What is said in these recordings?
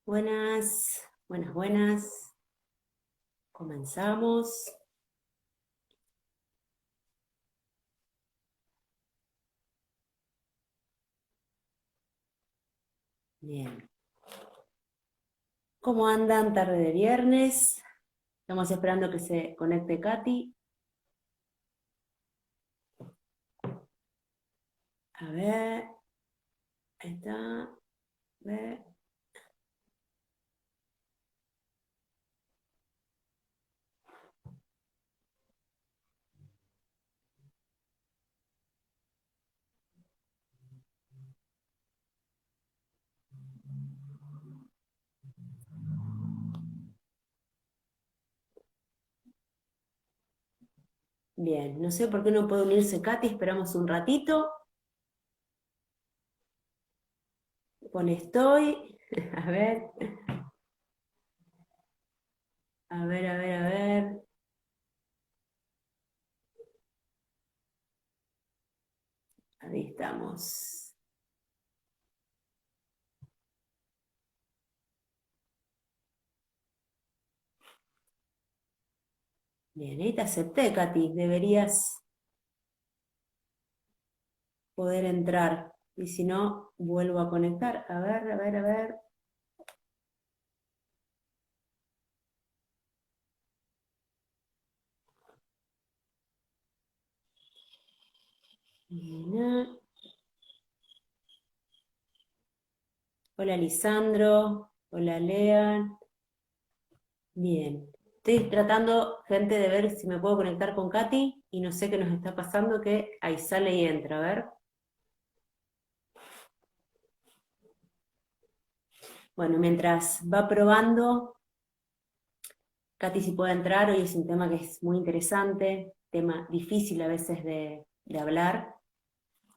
Buenas, buenas, buenas. Comenzamos. Bien. ¿Cómo andan? Tarde de viernes. Estamos esperando que se conecte Katy. A ver. Ahí está. A ver. Bien, no sé por qué no puede unirse Katy, esperamos un ratito. Pone estoy. A ver. A ver, a ver, a ver. Ahí estamos. Bien, ahí te acepté, Katy. Deberías poder entrar. Y si no, vuelvo a conectar. A ver, a ver, a ver. Bien. Hola Lisandro, hola Lea. Bien. Estoy tratando, gente, de ver si me puedo conectar con Katy y no sé qué nos está pasando, que ahí sale y entra, a ver. Bueno, mientras va probando, Katy si puede entrar, hoy es un tema que es muy interesante, tema difícil a veces de hablar.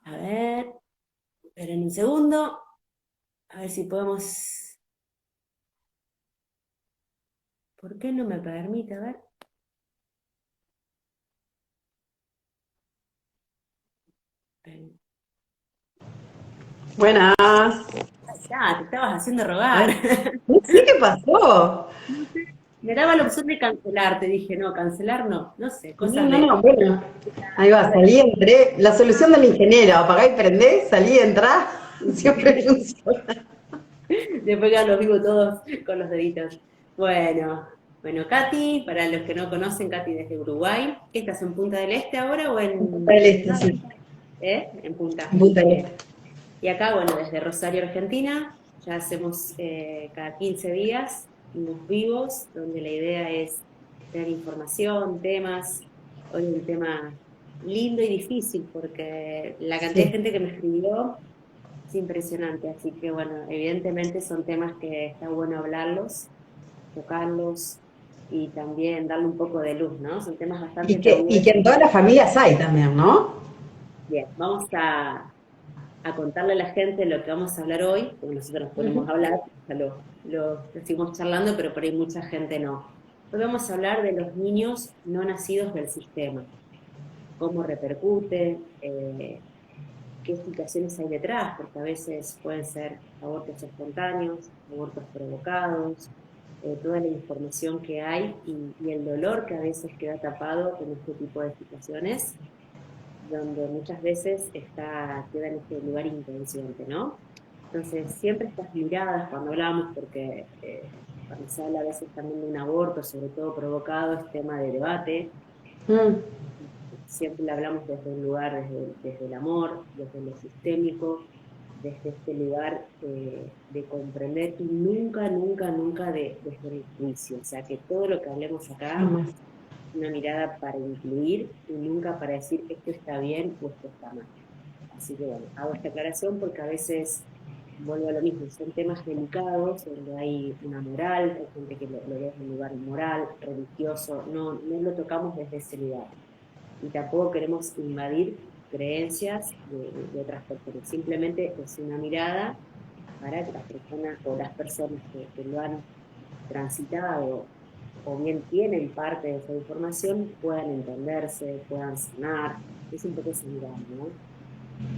A ver, esperen un segundo, a ver si podemos... ¿Por qué no me permite? A ver. Buenas. Ya, te estabas haciendo rogar. Ay, no sé qué pasó. Me daba la opción de cancelar, te dije, no, cancelar no, no sé, No, cosas no, de... no, bueno. Ahí va, salí, entré. La solución del ingeniero, apagá y prendé, salí, entrá. Siempre funciona. Después ya los vivo todos con los deditos. Bueno, bueno, Katy, para los que no conocen, Katy desde Uruguay. ¿Estás en Punta del Este ahora o En Punta en del otro Este, lado? sí. En Punta. En Punta del Bien. Este. Y acá, bueno, desde Rosario, Argentina, ya hacemos cada 15 días unos vivos, donde la idea es tener información, temas. Hoy un tema lindo y difícil, porque la cantidad de Sí. gente que me escribió es impresionante. Así que, bueno, evidentemente son temas que está bueno hablarlos, tocarlos y también darle un poco de luz, ¿no? Son temas bastante Y tabúes. que en todas las familias hay también, ¿no? Bien, vamos a contarle a la gente lo que vamos a hablar hoy, porque nosotros nos ponemos a hablar, ya lo seguimos charlando, pero por ahí mucha gente no. Hoy vamos a hablar de los niños no nacidos del sistema, cómo repercute, qué situaciones hay detrás, porque a veces pueden ser abortos espontáneos, abortos provocados, toda la información que hay y el dolor que a veces queda tapado en este tipo de situaciones donde muchas veces queda en este lugar inconsciente, ¿no? Entonces, siempre estas miradas, cuando hablamos, porque cuando se habla a veces también de un aborto, sobre todo provocado, es tema de debate, Mm, siempre le hablamos desde un lugar, desde el amor, desde lo sistémico, desde este lugar de comprender y nunca, nunca, nunca desde el juicio. O sea, que todo lo que hablemos acá no más. una mirada para incluir y nunca para decir esto está bien o esto está mal. Así que bueno, hago esta aclaración porque a veces vuelvo a lo mismo, son temas delicados donde hay una moral, hay gente que lo ve en un lugar moral, religioso, no lo tocamos desde ese lugar. Y tampoco queremos invadir creencias de otras personas, simplemente es una mirada para que las personas o las personas que lo han transitado o bien tienen parte de esa información, puedan entenderse, puedan sanar. Es un poco esa mirada, ¿no?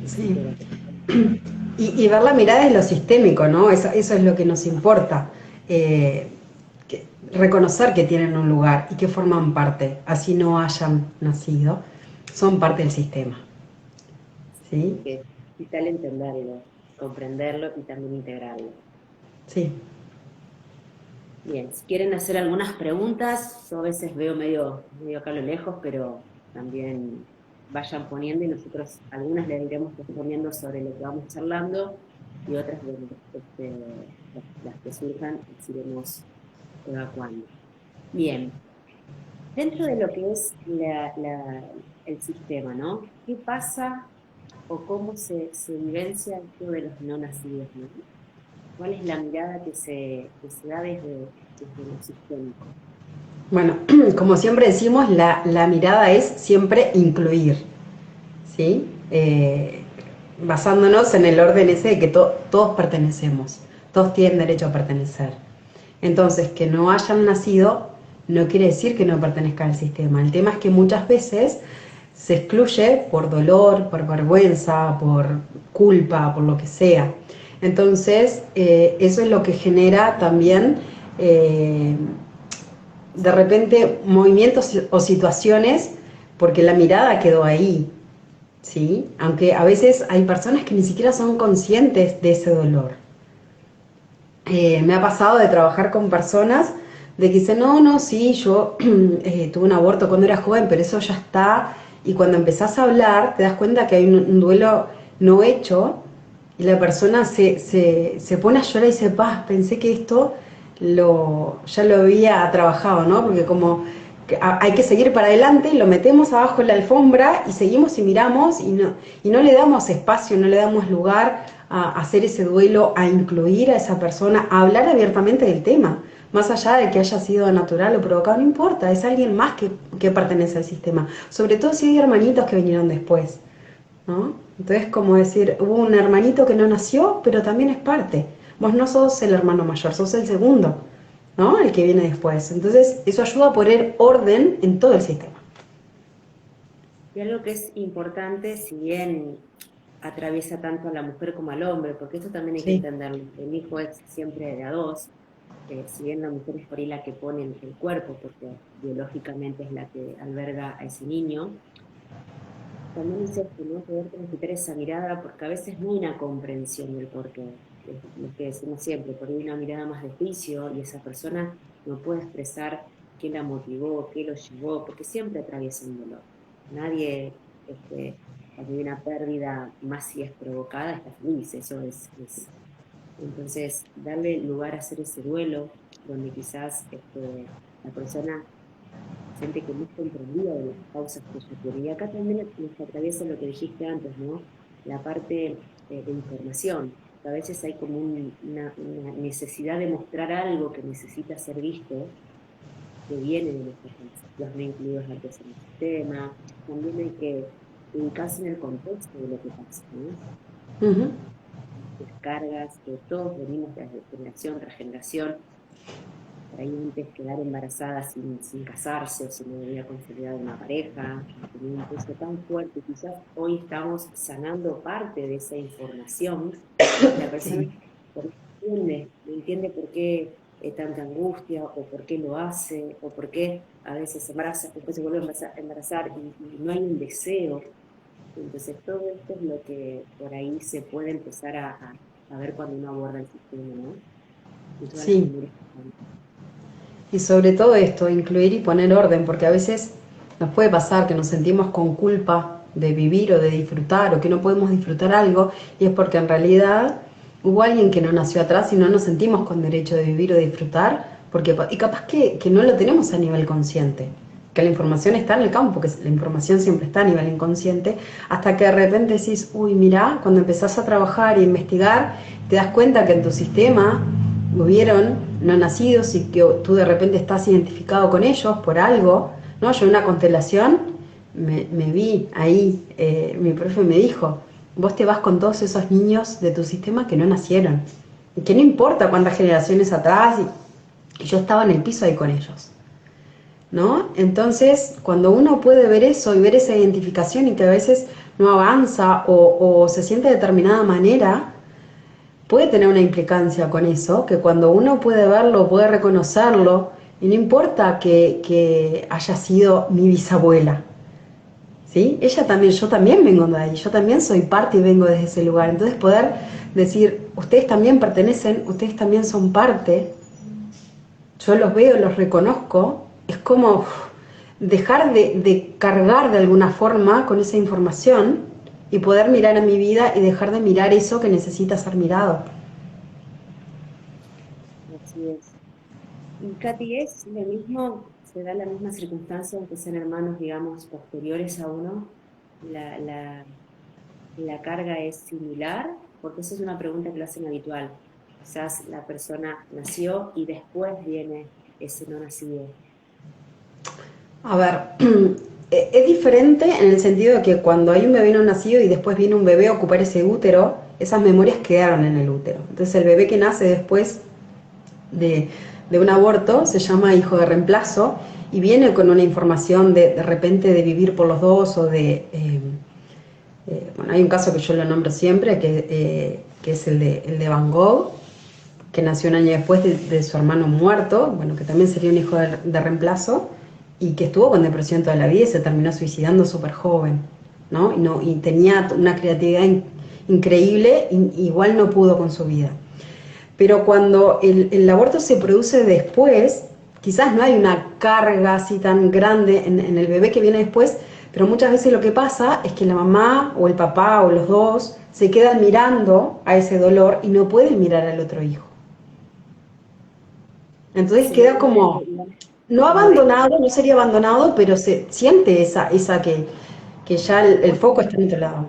Así Sí. que bueno. Y ver la mirada es lo sistémico, ¿no? Eso es lo que nos importa. eh, reconocer que tienen un lugar y que forman parte, así no hayan nacido, son parte del sistema. ¿Sí? Que es vital entenderlo, comprenderlo y también integrarlo. Sí. Bien, si quieren hacer algunas preguntas, yo a veces veo medio acá a lo lejos, pero también vayan poniendo y nosotros algunas le iremos respondiendo sobre lo que vamos charlando y otras, bueno, las que surjan las iremos evacuando. Bien, dentro de lo que es el sistema, ¿no? ¿Qué pasa o cómo se vivencia esto de los no nacidos, ¿no? ¿Cuál es la mirada que se da desde lo sistémico? Bueno, como siempre decimos, la mirada es siempre incluir, ¿sí? Basándonos en el orden ese de que todos pertenecemos, todos tienen derecho a pertenecer. Entonces, que no hayan nacido no quiere decir que no pertenezcan al sistema. El tema es que muchas veces se excluye por dolor, por vergüenza, por culpa, por lo que sea. Entonces, eso es lo que genera también de repente movimientos o situaciones porque la mirada quedó ahí, ¿sí? Aunque a veces hay personas que ni siquiera son conscientes de ese dolor. Me ha pasado de trabajar con personas de que dicen, no, sí, yo tuve un aborto cuando era joven, pero eso ya está. Y cuando empezás a hablar, te das cuenta que hay un duelo no hecho y la persona se pone a llorar y dice, pensé que esto ya lo había trabajado, ¿no? Porque como que hay que seguir para adelante, lo metemos abajo en la alfombra y seguimos y miramos y no le damos espacio, no le damos lugar a hacer ese duelo, a incluir a esa persona, a hablar abiertamente del tema. Más allá de que haya sido natural o provocado, no importa, es alguien más que pertenece al sistema. Sobre todo si hay hermanitos que vinieron después, ¿no? Entonces, como decir, hubo un hermanito que no nació, pero también es parte. Vos no sos el hermano mayor, sos el segundo, ¿no? El que viene después. Entonces, eso ayuda a poner orden en todo el sistema. Y algo que es importante, si bien atraviesa tanto a la mujer como al hombre, porque esto también hay que Sí. entenderlo, el hijo es siempre de a dos, si bien la mujer es por ahí la que pone el cuerpo, porque biológicamente es la que alberga a ese niño, también es esto, ¿no? Poder transitar esa mirada, porque a veces no hay una comprensión del porqué, es lo que decimos siempre, por ahí una mirada más de juicio y esa persona no puede expresar qué la motivó, qué lo llevó, porque siempre atraviesa un dolor. Nadie, cuando hay una pérdida, más si es provocada, está feliz, eso es. Entonces, darle lugar a hacer ese duelo, donde quizás la persona siente que no está comprendida de las causas que ella tiene. Y acá también nos atraviesa lo que dijiste antes, ¿no? La parte de información. A veces hay como una necesidad de mostrar algo que necesita ser visto, que viene de los no incluidos antes en el sistema. También hay que ubicarse en el contexto de lo que pasa, ¿no? Uh-huh. Las cargas que todos venimos de generación tras generación. Por ahí antes quedar embarazada sin casarse o sin haber consolidado una pareja, tenía un peso tan fuerte, quizás hoy estamos sanando parte de esa información, la persona Sí. no entiende por qué tanta angustia, o por qué lo hace, o por qué a veces se embaraza, después se vuelve a embarazar y no hay un deseo. Entonces todo esto es lo que por ahí se puede empezar a ver cuando uno aborda el sistema, ¿no? Y todas las Sí. maneras. Y sobre todo esto, incluir y poner orden, porque a veces nos puede pasar que nos sentimos con culpa de vivir o de disfrutar, o que no podemos disfrutar algo, y es porque en realidad hubo alguien que no nació atrás y no nos sentimos con derecho de vivir o de disfrutar, y capaz que no lo tenemos a nivel consciente, que la información está en el campo, que la información siempre está a nivel inconsciente, hasta que de repente decís, uy, mirá, cuando empezás a trabajar y investigar, te das cuenta que en tu sistema hubieron no nacidos y que tú de repente estás identificado con ellos por algo, ¿no? Yo en una constelación me vi ahí, mi profe me dijo, vos te vas con todos esos niños de tu sistema que no nacieron, y que no importa cuántas generaciones atrás, y yo estaba en el piso ahí con ellos, ¿no? Entonces, cuando uno puede ver eso y ver esa identificación y que a veces no avanza o se siente de determinada manera, puede tener una implicancia con eso, que cuando uno puede verlo, puede reconocerlo, y no importa que haya sido mi bisabuela, ¿sí? Ella también, yo también vengo de ahí, yo también soy parte y vengo desde ese lugar. Entonces poder decir, ustedes también pertenecen, ustedes también son parte, yo los veo, los reconozco, es como dejar de cargar de alguna forma con esa información y poder mirar a mi vida y dejar de mirar eso que necesita ser mirado. Así es. Y Katy, ¿es lo mismo, se da la misma circunstancia aunque sean hermanos, digamos, posteriores a uno? ¿La, la, la carga es similar? Porque esa es una pregunta que lo hacen habitual. Quizás la persona nació y después viene ese no nacido. A ver, es diferente en el sentido de que cuando hay un bebé no nacido y después viene un bebé a ocupar ese útero, esas memorias quedaron en el útero. Entonces el bebé que nace después de, de un aborto se llama hijo de reemplazo y viene con una información de repente de vivir por los dos o bueno, hay un caso que yo lo nombro siempre, que es el de Van Gogh, que nació un año después de su hermano muerto, bueno, que también sería un hijo de reemplazo, y que estuvo con depresión toda la vida y se terminó suicidando súper joven, ¿no? Y tenía una creatividad increíble, igual no pudo con su vida. Pero cuando el aborto se produce después, quizás no hay una carga así tan grande en el bebé que viene después, pero muchas veces lo que pasa es que la mamá o el papá o los dos se quedan mirando a ese dolor y no pueden mirar al otro hijo. Entonces Sería queda como, no como de abandonado, no sería abandonado, pero se siente esa que ya el puede foco ser está en otro lado.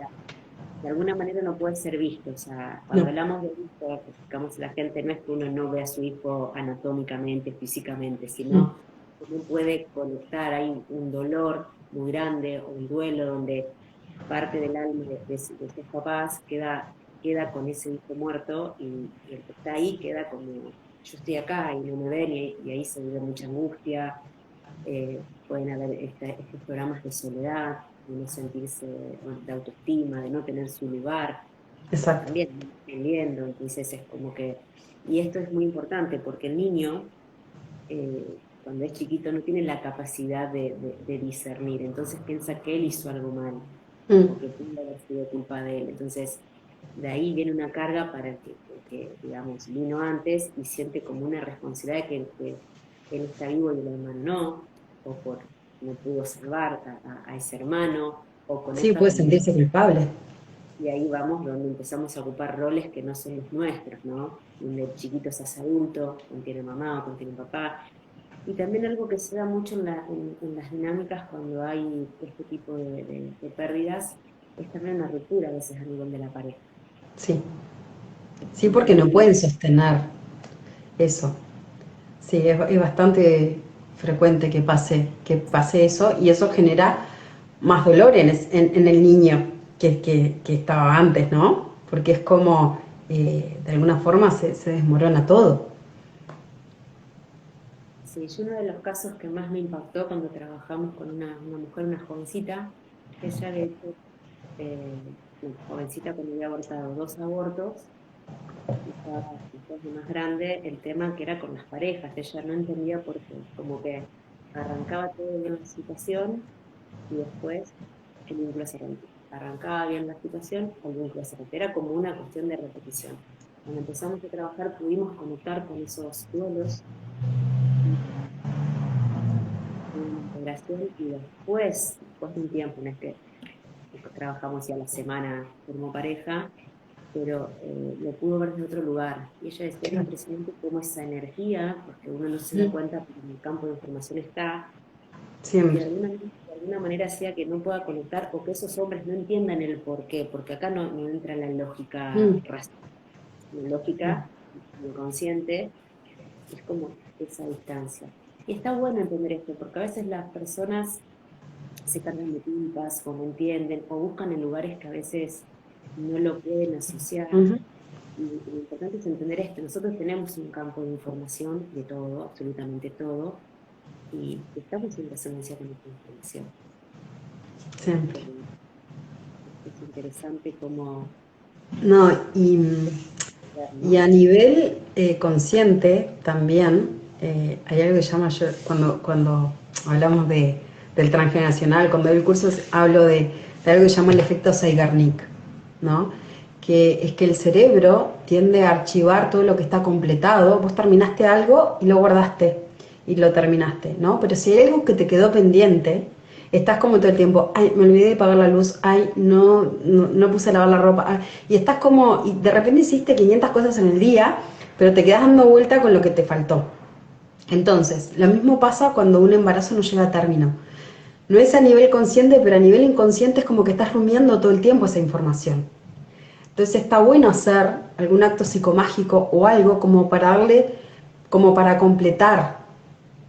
de alguna manera no puede ser visto. O sea, cuando No. hablamos de hijo, digamos, la gente no es que uno no ve a su hijo anatómicamente, físicamente, Mm. sino que no puede conectar, hay un dolor muy grande o un duelo donde parte del alma de sus papás queda con ese hijo muerto y el que está ahí queda como, yo estoy acá y no me ven y ahí se vive mucha angustia, pueden haber estos programas de soledad, de no sentirse, bueno, de autoestima, de no tener su lugar, Exacto. también entendiendo, entonces es como que, y esto es muy importante porque el niño, cuando es chiquito, no tiene la capacidad de discernir, entonces piensa que él hizo algo mal, Mm. o que pudo haber sido culpa de él, entonces de ahí viene una carga para el que, digamos, vino antes y siente como una responsabilidad de que él está vivo y el hermano no, o por no pudo salvar a ese hermano, o Sí, conecta puede con el... sentirse culpable. Y ahí vamos donde empezamos a ocupar roles que no son los nuestros, ¿no? Donde el chiquito se hace adulto, contiene mamá o contiene papá. Y también algo que se da mucho en las dinámicas cuando hay este tipo de pérdidas, es también una ruptura a veces a nivel de la pareja. Sí. Sí, Como porque no que pueden sostener eso. Sí, es bastante frecuente que pase eso y eso genera más dolor en el niño que estaba antes, ¿no? Porque es como, de alguna forma se desmorona todo. sí, y uno de los casos que más me impactó cuando trabajamos con una mujer, una jovencita, que ella había hecho, una jovencita cuando había abortado 2 abortos, y estaba después de más grande, el tema que era con las parejas, ella no entendía por qué, como que arrancaba todo bien la situación y después el vínculo se rompía. Arrancaba bien la situación, el vínculo se rompía, era como una cuestión de repetición. Cuando empezamos a trabajar pudimos conectar con esos duelos una integración y después de un tiempo, no es que trabajamos ya la semana como pareja, pero lo pudo ver desde otro lugar. Y ella decía, era Claro. impresionante cómo esa energía, porque uno no se da Mm. cuenta, porque en el campo de información está, Siempre. de alguna manera hacía que no pueda conectar o que esos hombres no entiendan el por qué, porque acá no entra la lógica Mm. racional, la lógica inconsciente, es como esa distancia. Y está bueno entender esto, porque a veces las personas se cargan de culpas o no entienden o buscan en lugares que a veces no lo pueden asociar. Ujú. Y lo importante es entender esto. Nosotros tenemos un campo de información de todo, absolutamente todo, y estamos en resonancia con esta información. Siempre. Es interesante cómo No, y Y a nivel consciente también, hay algo que se llama, cuando hablamos del transgeneracional, cuando doy el curso hablo de algo que se llama el efecto Zeigarnik, ¿no? Que es que el cerebro tiende a archivar todo lo que está completado. Vos terminaste algo y lo guardaste y lo terminaste, ¿no? Pero si hay algo que te quedó pendiente, estás como todo el tiempo, ay, me olvidé de pagar la luz, ay, no puse a lavar la ropa, ay, y estás como, y de repente hiciste 500 cosas en el día, pero te quedas dando vuelta con lo que te faltó. Entonces, lo mismo pasa cuando un embarazo no llega a término. No es a nivel consciente, pero a nivel inconsciente es como que estás rumiando todo el tiempo esa información. Entonces está bueno hacer algún acto psicomágico o algo como para darle, como para completar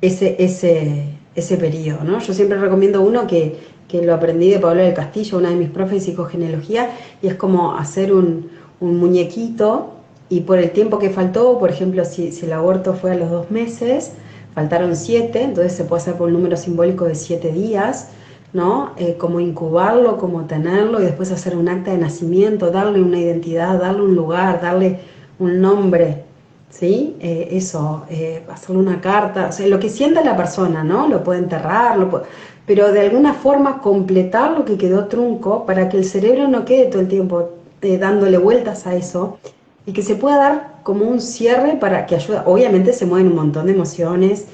ese periodo, ¿no? Yo siempre recomiendo uno que lo aprendí de Pablo del Castillo, una de mis profes de psicogenealogía, y es como hacer un muñequito y por el tiempo que faltó, por ejemplo, si el aborto fue a los 2 meses, faltaron 7, entonces se puede hacer por un número simbólico de 7 días, ¿no? Como incubarlo, como tenerlo y después hacer un acta de nacimiento, darle una identidad, darle un lugar, darle un nombre, ¿sí? Hacerle una carta, o sea, lo que sienta la persona, ¿no? Lo puede enterrar, pero de alguna forma completar lo que quedó trunco para que el cerebro no quede todo el tiempo dándole vueltas a eso y que se pueda dar como un cierre para que ayude. Obviamente se mueven un montón de emociones,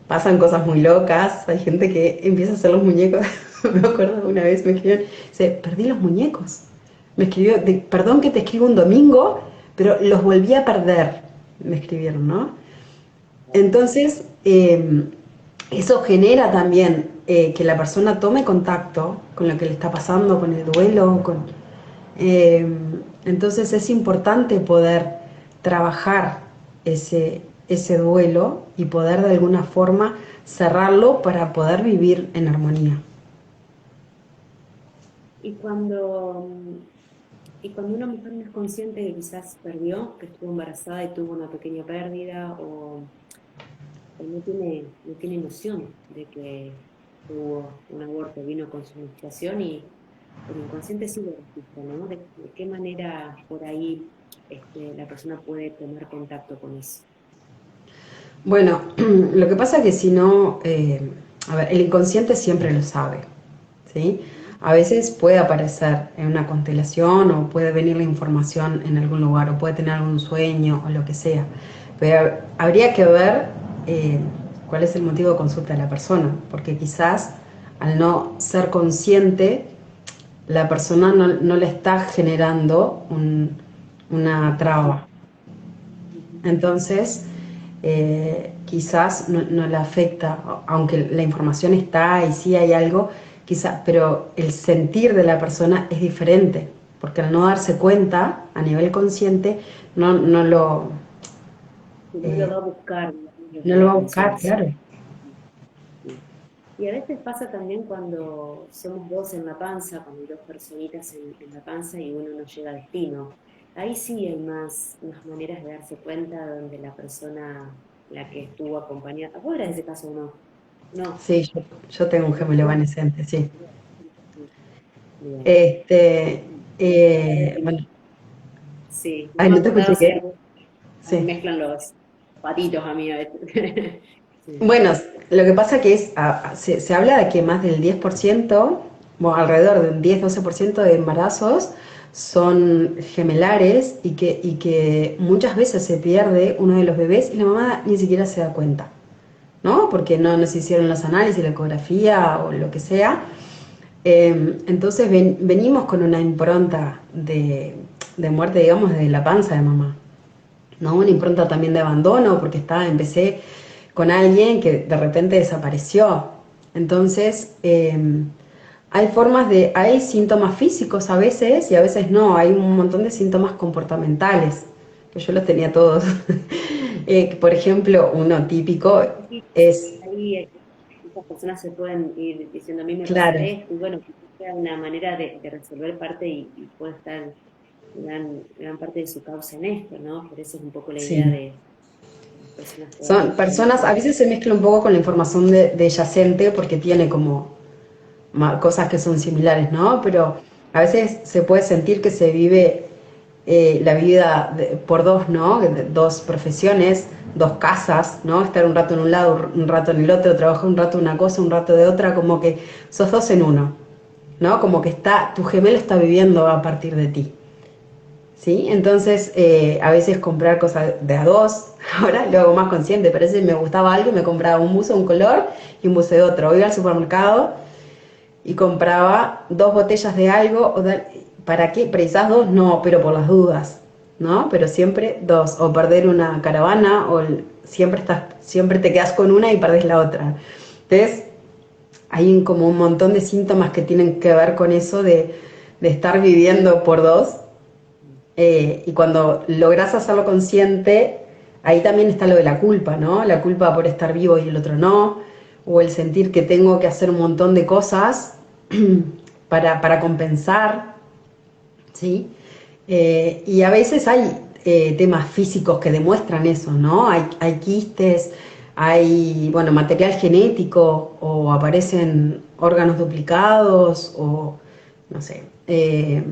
pasan cosas muy locas, hay gente que empieza a hacer los muñecos. Me acuerdo una vez me escribieron, dice, perdí los muñecos. Me escribió, perdón que te escribo un domingo, pero los volví a perder, me escribieron, ¿no? Entonces, eso genera también que la persona tome contacto con lo que le está pasando, con el duelo, eh, entonces es importante poder trabajar ese duelo y poder de alguna forma cerrarlo para poder vivir en armonía. Y cuando, y cuando una mujer no es consciente que quizás perdió, que estuvo embarazada y tuvo una pequeña pérdida, o no tiene noción de que tuvo un aborto, vino con su menstruación y el inconsciente sí lo registra, ¿no? De qué manera por ahí la persona puede tomar contacto con eso. Bueno, lo que pasa es que si no, a ver, el inconsciente siempre lo sabe, ¿sí? A veces puede aparecer en una constelación o puede venir la información en algún lugar o puede tener algún sueño o lo que sea, pero habría que ver cuál es el motivo de consulta de la persona, porque quizás al no ser consciente, la persona no le está generando una traba. Entonces, quizás no le afecta, aunque la información está y sí hay algo, quizás, pero el sentir de la persona es diferente, porque al no darse cuenta a nivel consciente, no lo, No lo va a buscar, lo no que lo la va a buscar, atención. claro. Y a veces pasa también cuando somos dos en la panza, cuando hay dos personitas en la panza y uno no llega a destino. Ahí sí hay más maneras de darse cuenta donde la persona, la que estuvo acompañada. ¿Vos eras ese caso o no? No. Sí, yo tengo un gemelo evanescente, sí. Bien. Este, bueno, Sí, me ay, han no te contado, escuché se qué. me Sí. mezclan los patitos a mí a veces. Sí. Bueno, lo que pasa que se habla de que más del 10%, bueno, alrededor de un 10-12% de embarazos son gemelares y que muchas veces se pierde uno de los bebés y la mamá ni siquiera se da cuenta, ¿no? Porque no se hicieron los análisis, la ecografía o lo que sea. Entonces venimos con una impronta de muerte, digamos, de la panza de mamá, ¿no? Una impronta también de abandono, porque empecé con alguien que de repente desapareció. Entonces, hay síntomas físicos a veces y a veces no, hay un montón de síntomas comportamentales, que yo los tenía todos. Por ejemplo, uno típico Sí, es, ahí muchas personas se pueden ir diciendo, a mí me pasa claro, esto, y bueno, quizás sea una manera de resolver parte y puede estar gran parte de su causa en esto, ¿no? Por eso es un poco la idea sí. de que las personas puedan Son personas, a veces se mezcla un poco con la información de yacente porque tiene como cosas que son similares, ¿no? Pero a veces se puede sentir que se vive la vida por dos, ¿no? Dos profesiones, dos casas, ¿no? Estar un rato en un lado, un rato en el otro, trabajar un rato de una cosa, un rato de otra, como que sos dos en uno, ¿no? Como que tu gemelo está viviendo a partir de ti. ¿Sí? Entonces, a veces comprar cosas de a dos, ahora lo hago más consciente, pero a veces me gustaba algo y me compraba un buzo de un color y un buzo de otro. O iba al supermercado y compraba dos botellas de algo, ¿para qué? ¿Precisás dos? No, pero por las dudas, ¿no? Pero siempre dos, o perder una caravana, siempre te quedas con una y perdés la otra. Entonces, hay como un montón de síntomas que tienen que ver con eso de estar viviendo por dos, y cuando logras hacerlo consciente, ahí también está lo de la culpa, ¿no? La culpa por estar vivo y el otro no, o el sentir que tengo que hacer un montón de cosas para compensar, ¿sí? Y a veces hay temas físicos que demuestran eso, ¿no? Hay quistes, hay, bueno, material genético, o aparecen órganos duplicados, o no sé. Sí,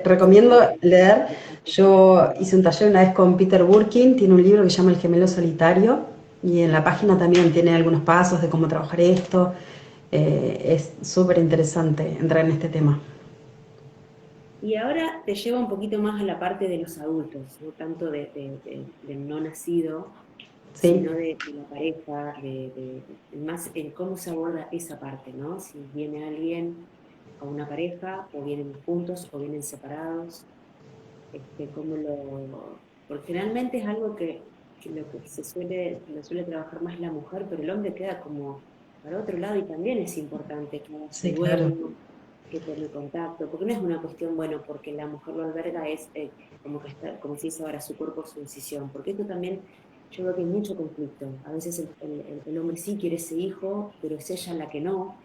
Recomiendo leer. Yo hice un taller una vez con Peter Burkin, tiene un libro que se llama El gemelo solitario, y en la página también tiene algunos pasos de cómo trabajar esto. Es súper interesante entrar en este tema. y ahora te lleva un poquito más a la parte de los adultos, no tanto del no nacido, ¿Sí? sino de la pareja, más en cómo se aborda esa parte, ¿no? Si viene alguien a una pareja, o vienen juntos, o vienen separados, porque generalmente es algo que lo que lo suele trabajar más la mujer, pero el hombre queda como para otro lado, y también es importante que haga su Sí, claro. duelo, que tome contacto, porque no es una cuestión, bueno, porque la mujer lo alberga, es como que está, como se dice ahora, su cuerpo, su decisión, porque esto también, yo veo que hay mucho conflicto. A veces el hombre sí quiere ese hijo, pero es ella la que no,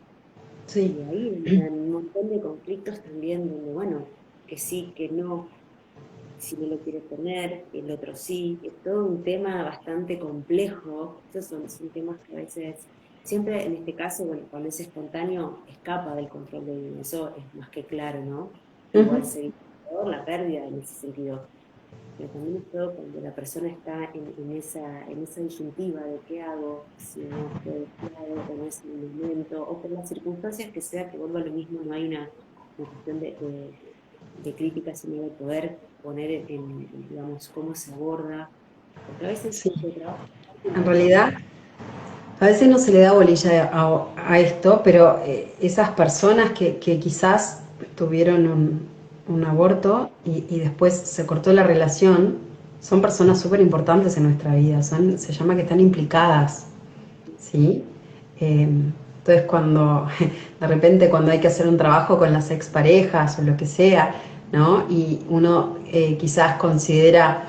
Sí. y ahí entran un montón de conflictos también, donde, bueno, que sí, que no, si no lo quiere tener, el otro sí, es todo un tema bastante complejo. Esos son temas que a veces, siempre en este caso, bueno, cuando es espontáneo, escapa del control de uno, eso es más que claro, ¿no? Igual Ujú. se evita la pérdida en ese sentido, pero también es todo cuando la persona está en esa disyuntiva de qué hago, si no estoy claro, o no es el momento, o por las circunstancias que sea, que vuelva a lo mismo, no hay una cuestión de crítica, sino de poder poner digamos, cómo se aborda, porque a veces Sí. se trabaja En con la realidad, a veces no se le da bolilla a esto, pero esas personas que quizás tuvieron un aborto y después se cortó la relación, son personas súper importantes en nuestra vida, se llama que están implicadas, ¿sí? Eh, entonces de repente cuando hay que hacer un trabajo con las exparejas o lo que sea, ¿no? Y uno quizás considera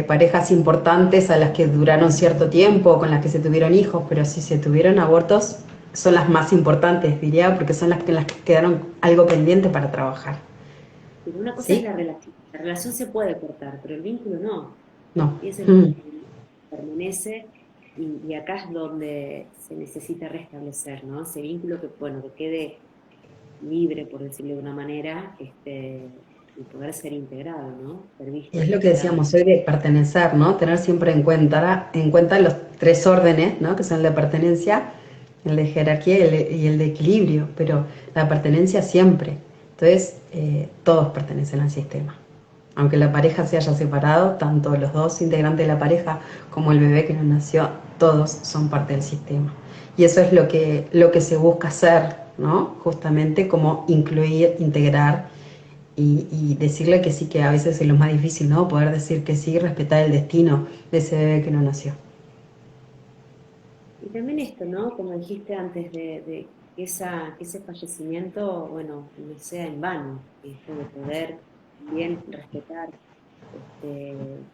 parejas importantes a las que duraron cierto tiempo, con las que se tuvieron hijos, pero si se tuvieron abortos, son las más importantes, diría, porque son las que quedaron algo pendiente para trabajar, Pero una cosa es ¿sí? la relación se puede cortar, pero el vínculo no. No. Y ese Mm. vínculo permanece, y acá es donde se necesita restablecer, ¿no? Ese vínculo que, bueno, que quede libre, por decirlo de una manera, y poder ser integrado, ¿no? Ser Y visto, es lo que respetado. decíamos hoy de pertenecer, ¿no? Tener siempre en cuenta los tres órdenes, ¿no? Que son el de pertenencia, el de jerarquía y el de equilibrio, pero la pertenencia siempre. Entonces, todos pertenecen al sistema. Aunque la pareja se haya separado, tanto los dos integrantes de la pareja como el bebé que no nació, todos son parte del sistema. Y eso es lo que se busca hacer, ¿no? Justamente como incluir, integrar y decirle que sí, que a veces es lo más difícil, ¿no? Poder decir que sí, respetar el destino de ese bebé que no nació. Y también esto, ¿no? Como dijiste antes, de que ese fallecimiento, bueno, no sea en vano, esto de poder bien respetar,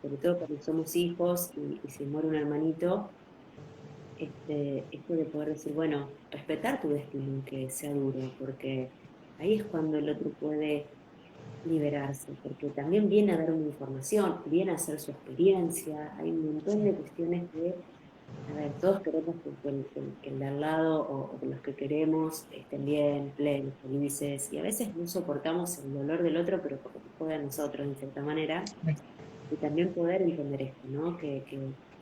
sobre todo cuando somos hijos y se muere un hermanito, esto de poder decir, bueno, respetar tu destino, aunque sea duro, porque ahí es cuando el otro puede liberarse, porque también viene a dar una información, viene a hacer su experiencia, hay un montón de cuestiones A ver, todos queremos que el de al lado o que los que queremos estén bien, plenos, felices, y a veces no soportamos el dolor del otro, pero porque nos puede a nosotros, en cierta manera, y también poder entender esto, ¿no? Que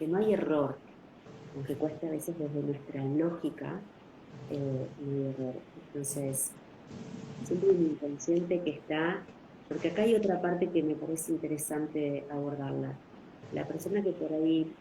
no hay error, aunque cueste a veces desde nuestra lógica, no hay error. Entonces, siempre un inconsciente que está, porque acá hay otra parte que me parece interesante abordarla. La persona que por ahí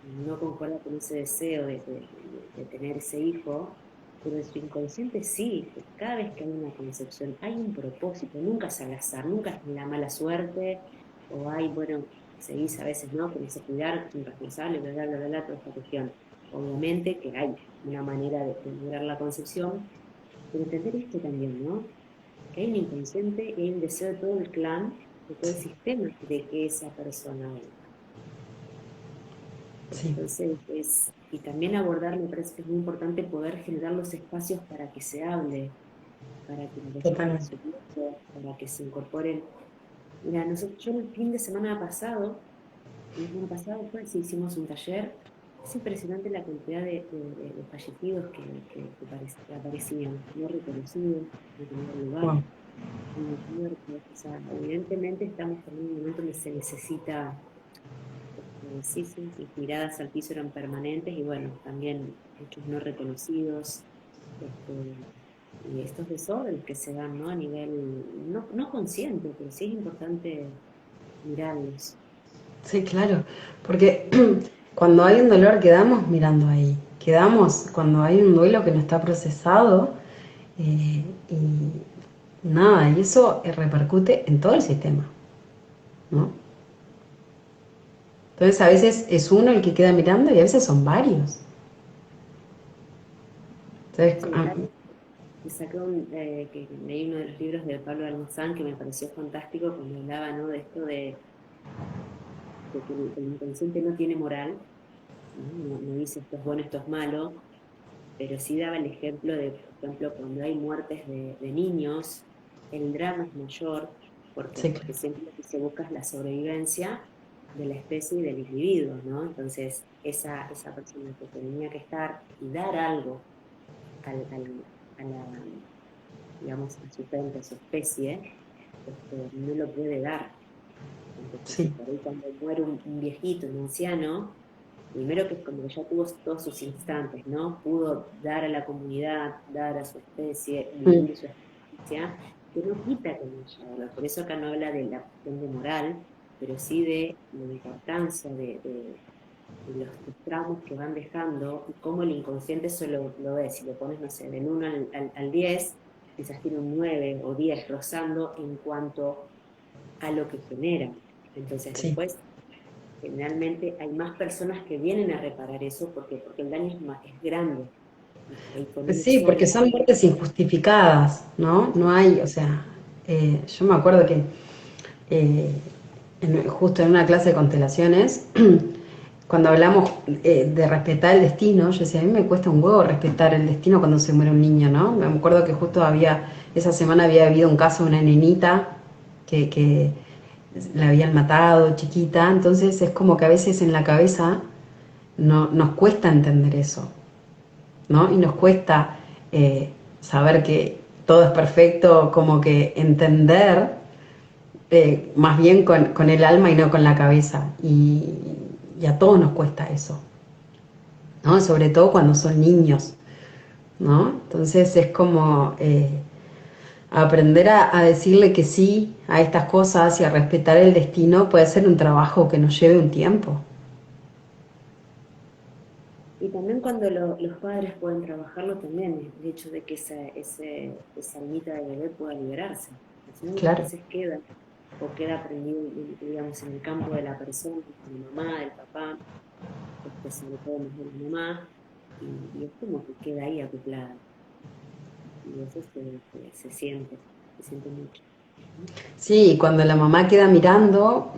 no concuerda con ese deseo de tener ese hijo, pero en su inconsciente sí, que cada vez que hay una concepción hay un propósito, nunca es al azar, nunca es la mala suerte, o hay, bueno, se dice a veces, ¿no? Que no se cuidar, que es irresponsable, bla, bla, bla, bla, toda esta cuestión. Obviamente que hay una manera de lograr la concepción, pero entender esto también, ¿no? Que hay un inconsciente y hay un deseo de todo el clan, de todo el sistema, de que esa persona venga. Sí, Entonces, y también abordar, me parece que es muy importante poder generar los espacios para que se hable, para que los tengan totalmente. su gusto, para que se incorporen. Mira, nosotros, yo el fin de semana pasado fue, sí, hicimos un taller. Es impresionante la cantidad de fallecidos que aparecían, no reconocidos, no tenían lugar, Wow. muy muertos. O sea, evidentemente estamos en un momento donde se necesita, sí, sí, las miradas al piso eran permanentes y bueno, también muchos no reconocidos, este, y estos desórdenes que se dan, ¿no? A nivel, no consciente, pero sí es importante mirarlos. Sí, claro, porque cuando hay un dolor quedamos mirando ahí, quedamos cuando hay un duelo que no está procesado y nada, y eso repercute en todo el sistema, ¿no? Entonces a veces es uno el que queda mirando y a veces son varios. Entonces, Sí, me saqué que leí uno de los libros de Pablo Almazán que me pareció fantástico cuando hablaba, ¿no? De esto de que el inconsciente no tiene moral, ¿no? No dice esto es bueno, esto es malo, pero sí daba el ejemplo de, por ejemplo, cuando hay muertes de niños, el drama es mayor. ¿Por qué? sí, Porque claro. siempre lo que se busca es la sobrevivencia de la especie y del individuo, ¿no? Entonces, esa persona que tenía que estar y dar algo a la, digamos, a su gente, a su especie, no lo puede dar. Entonces, si Sí, por ahí cuando muere un viejito, un anciano, primero que es como que ya tuvo todos sus instantes, ¿no? Pudo dar a la comunidad, dar a su especie, mm, vivir su experiencia, que no quita que no haya dolor. Por eso acá no habla de la cuestión de moral, pero sí de la importancia de los traumas que van dejando y cómo el inconsciente eso lo ve. Si lo pones, no sé, del 1 al 10, quizás tiene un 9 o 10 rozando en cuanto a lo que genera. Entonces sí. después generalmente hay más personas que vienen a reparar eso porque el daño es grande. Y con Pues un sí, porque exordio. son muertes injustificadas, ¿no? No hay, o sea, yo me acuerdo que eh, justo en una clase de constelaciones, cuando hablamos de respetar el destino, yo decía, a mí me cuesta un huevo respetar el destino cuando se muere un niño, ¿no? Me acuerdo que justo esa semana había habido un caso de una nenita que la habían matado, chiquita, entonces es como que a veces en la cabeza no, nos cuesta entender eso, ¿no? Y nos cuesta saber que todo es perfecto, como que entender más bien con el alma y no con la cabeza. Y a todos nos cuesta eso, ¿no? Sobre todo cuando son niños, ¿no? Entonces es como aprender a decirle que sí a estas cosas y a respetar el destino puede ser un trabajo que nos lleve un tiempo. Y también cuando los padres pueden trabajarlo también, el hecho de que esa almita de bebé pueda liberarse. Porque si no, muchas Claro, veces queda, o queda prendido, digamos, en el campo de la persona, de la mamá, del papá, sobre todo más de la mamá, y es como que queda ahí acoplada. Y eso se siente mucho. sí, cuando la mamá queda mirando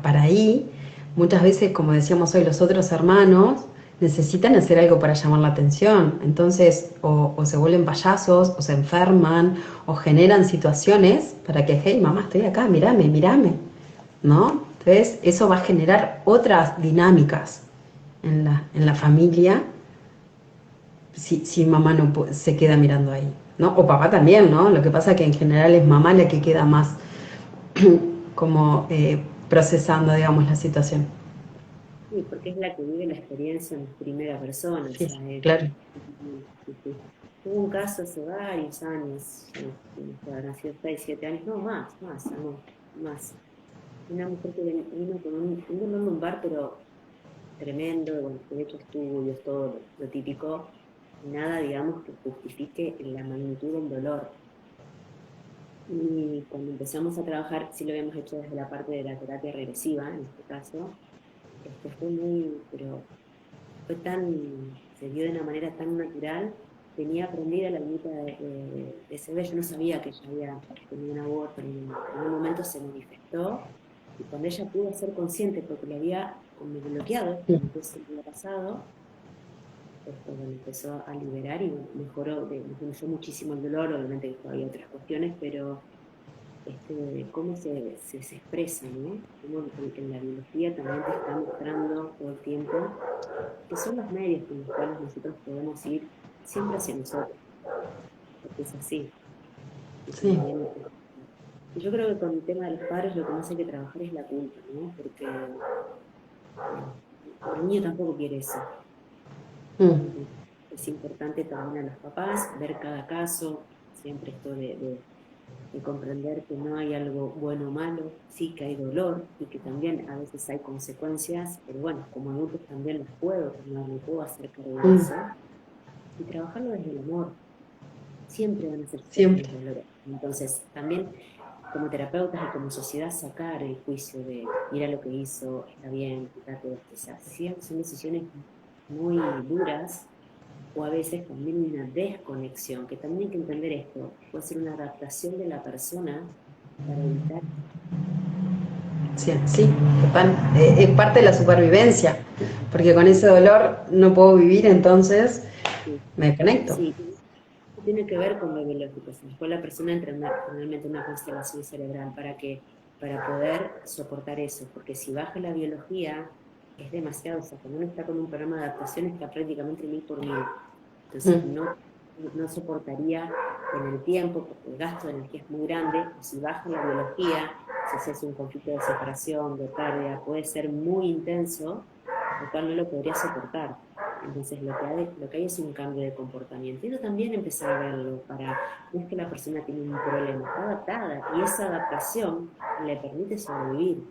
para ahí, muchas veces, como decíamos hoy, los otros hermanos necesitan hacer algo para llamar la atención. Entonces, o se vuelven payasos, o se enferman, o generan situaciones para que, hey, mamá, estoy acá, mírame, ¿no? Entonces, eso va a generar otras dinámicas, en la familia si mamá no se queda mirando ahí, ¿no? O papá también, ¿no? Lo que pasa es que en general es mamá la que queda más como procesando, digamos, la situación. Sí, porque es la que vive la experiencia en primera persona, o Sí, sea, claro. sí, sí. Tuve un caso hace varios años, habrá sido 6, 7 años, no, más. Una mujer que vino con un dolor lumbar, pero tremendo, bueno, de hecho estudios, todo lo típico, nada, digamos, que justifique la magnitud del dolor. Y cuando empezamos a trabajar, sí lo habíamos hecho desde la parte de la terapia regresiva, en este caso, fue muy, pero fue tan, se dio de una manera tan natural, tenía aprendida la mitad de CB, yo no sabía que ella había tenido un aborto, en un momento se manifestó, y cuando ella pudo ser consciente, porque lo había como bloqueado, como que se le había pasado, bueno, empezó a liberar y bueno, mejoró, disminuyó muchísimo el dolor, obviamente que todavía hay otras cuestiones, pero cómo se expresa, ¿no? Cómo en la biología también te está mostrando todo el tiempo que son los medios con los cuales nosotros podemos ir siempre hacia nosotros, porque es así. Y Sí, también, y yo creo que con el tema de los padres lo que más hay que trabajar es la culpa, ¿no? Porque el niño tampoco quiere eso. mm, Entonces, es importante también a los papás ver cada caso, siempre esto de comprender que no hay algo bueno o malo, sí que hay dolor y que también a veces hay consecuencias, pero bueno, como adultos también las puedo tomar, me puedo hacer cargo de mm, eso y trabajarlo desde el amor. Siempre van a ser siempre. situaciones dolorosas. Entonces, también como terapeutas y como sociedad sacar el juicio de mira lo que hizo, está bien, quítate esto. O sea, sí, son decisiones muy duras o a veces también una desconexión, que también hay que entender esto, puede ser una adaptación de la persona para evitar. Sí, sí, total. Es parte de la supervivencia, porque con ese dolor no puedo vivir, entonces Sí, me desconecto. sí, tiene que ver con lo biológico. Después la persona entra generalmente en una constelación cerebral para poder soportar eso, porque si baja la biología es demasiado, o sea, cuando uno está con un programa de adaptación está prácticamente 1000 por 1000. Entonces Mm, no soportaría en el tiempo, porque el gasto de energía es muy grande, y si baja la biología, si se hace un conflicto de separación, de pérdida, puede ser muy intenso, lo cual no lo podría soportar. Entonces lo que hay es un cambio de comportamiento. Y eso también empezar a verlo para, no es que la persona tiene un problema, está adaptada y esa adaptación le permite sobrevivir.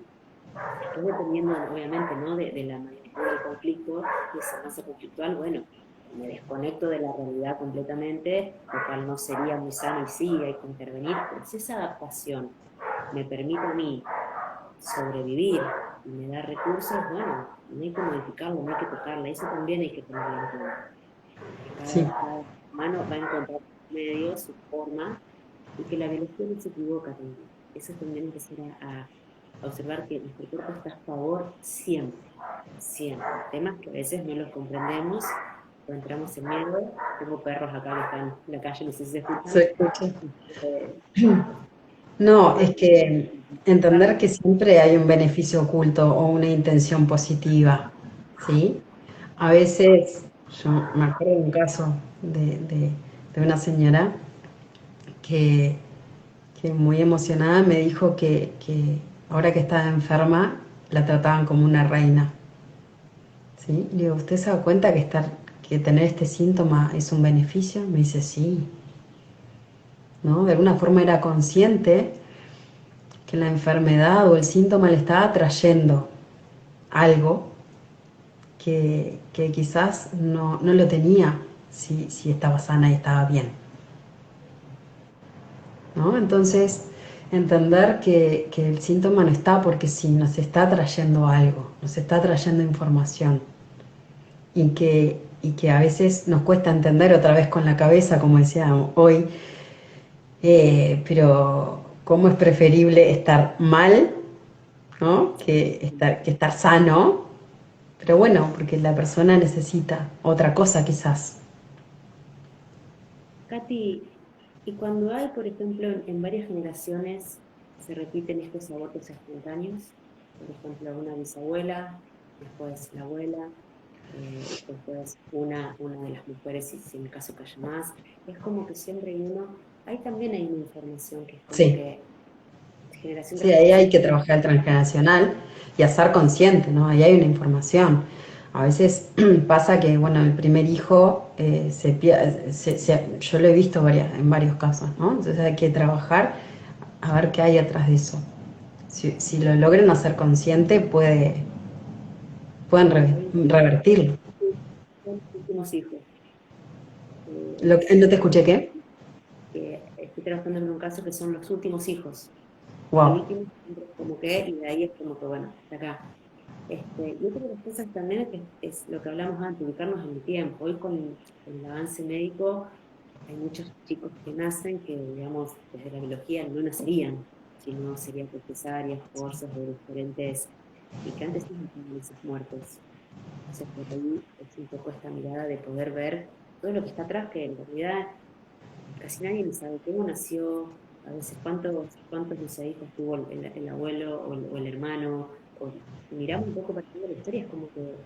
Después dependiendo obviamente ¿no? de la magnitud del conflicto y esa masa conflictual, bueno, me desconecto de la realidad completamente, lo cual no sería muy sano y sí, hay que intervenir, pero si esa adaptación me permite a mí sobrevivir y me da recursos, bueno, no hay que modificarlo, no hay que tocarla, eso también hay que tenerlo en cuenta. sí, Cada humano va a encontrar sus medios, su forma, y que la biología no se equivoca también. Eso también empezar a observar que nuestro cuerpo está a favor siempre, siempre. Temas que a veces no los comprendemos, o entramos en miedo. Tengo perros acá que están en la calle, no sé si se se escuchan. escucha. Eh, No, temas es que entender que que siempre hay un beneficio oculto o una intención positiva, ¿sí? A veces, yo me acuerdo de un caso de una señora que, que muy emocionada me dijo que ahora que estaba enferma la trataban como una reina, ¿sí? Le digo, ¿usted se da cuenta que tener este síntoma es un beneficio? Me dice, sí, ¿no? De alguna forma era consciente que la enfermedad o el síntoma le estaba trayendo algo que quizás no lo tenía si estaba sana y estaba bien, ¿no? Entonces, entender que el síntoma no está porque sí, nos está trayendo algo, nos está trayendo información y que a veces nos cuesta entender otra vez con la cabeza, como decía hoy, pero cómo es preferible estar mal, ¿no? Que estar sano. Pero bueno, porque la persona necesita otra cosa quizás. Katy, y cuando hay, por ejemplo, en varias generaciones se repiten estos abortos espontáneos, por ejemplo, una bisabuela, después la abuela, después una de las mujeres, si en el caso que haya más, es como que siempre hay uno, ahí también hay una información que es como Sí, que generación sí, tras ahí hay generación. que trabajar el transgeneracional y hacer consciente, ¿no? Ahí hay una información. A veces pasa que, bueno, el primer hijo yo lo he visto en varios casos, ¿no? Entonces hay que trabajar a ver qué hay atrás de eso. Si lo logran hacer consciente, pueden Hoy revertirlo. son los últimos hijos. ¿No te escuché qué? Estoy trabajando en un caso que son los últimos hijos. El Wow. último siempre es como que, y de ahí es como que, bueno, hasta acá. Y otra de las cosas también es lo que hablamos antes, ubicarnos en el tiempo. Hoy con el avance médico hay muchos chicos que nacen que, digamos, desde la biología no nacerían, sino serían por cesáreas, forzos de diferentes, y que antes sí estaban esas muertes. Entonces, por ahí es un poco esta mirada de poder ver todo lo que está atrás, que en realidad casi nadie ni sabe cómo nació, a veces cuántos no sé, hijos tuvo el abuelo o el hermano, o miramos un poco para ver la historia, es como que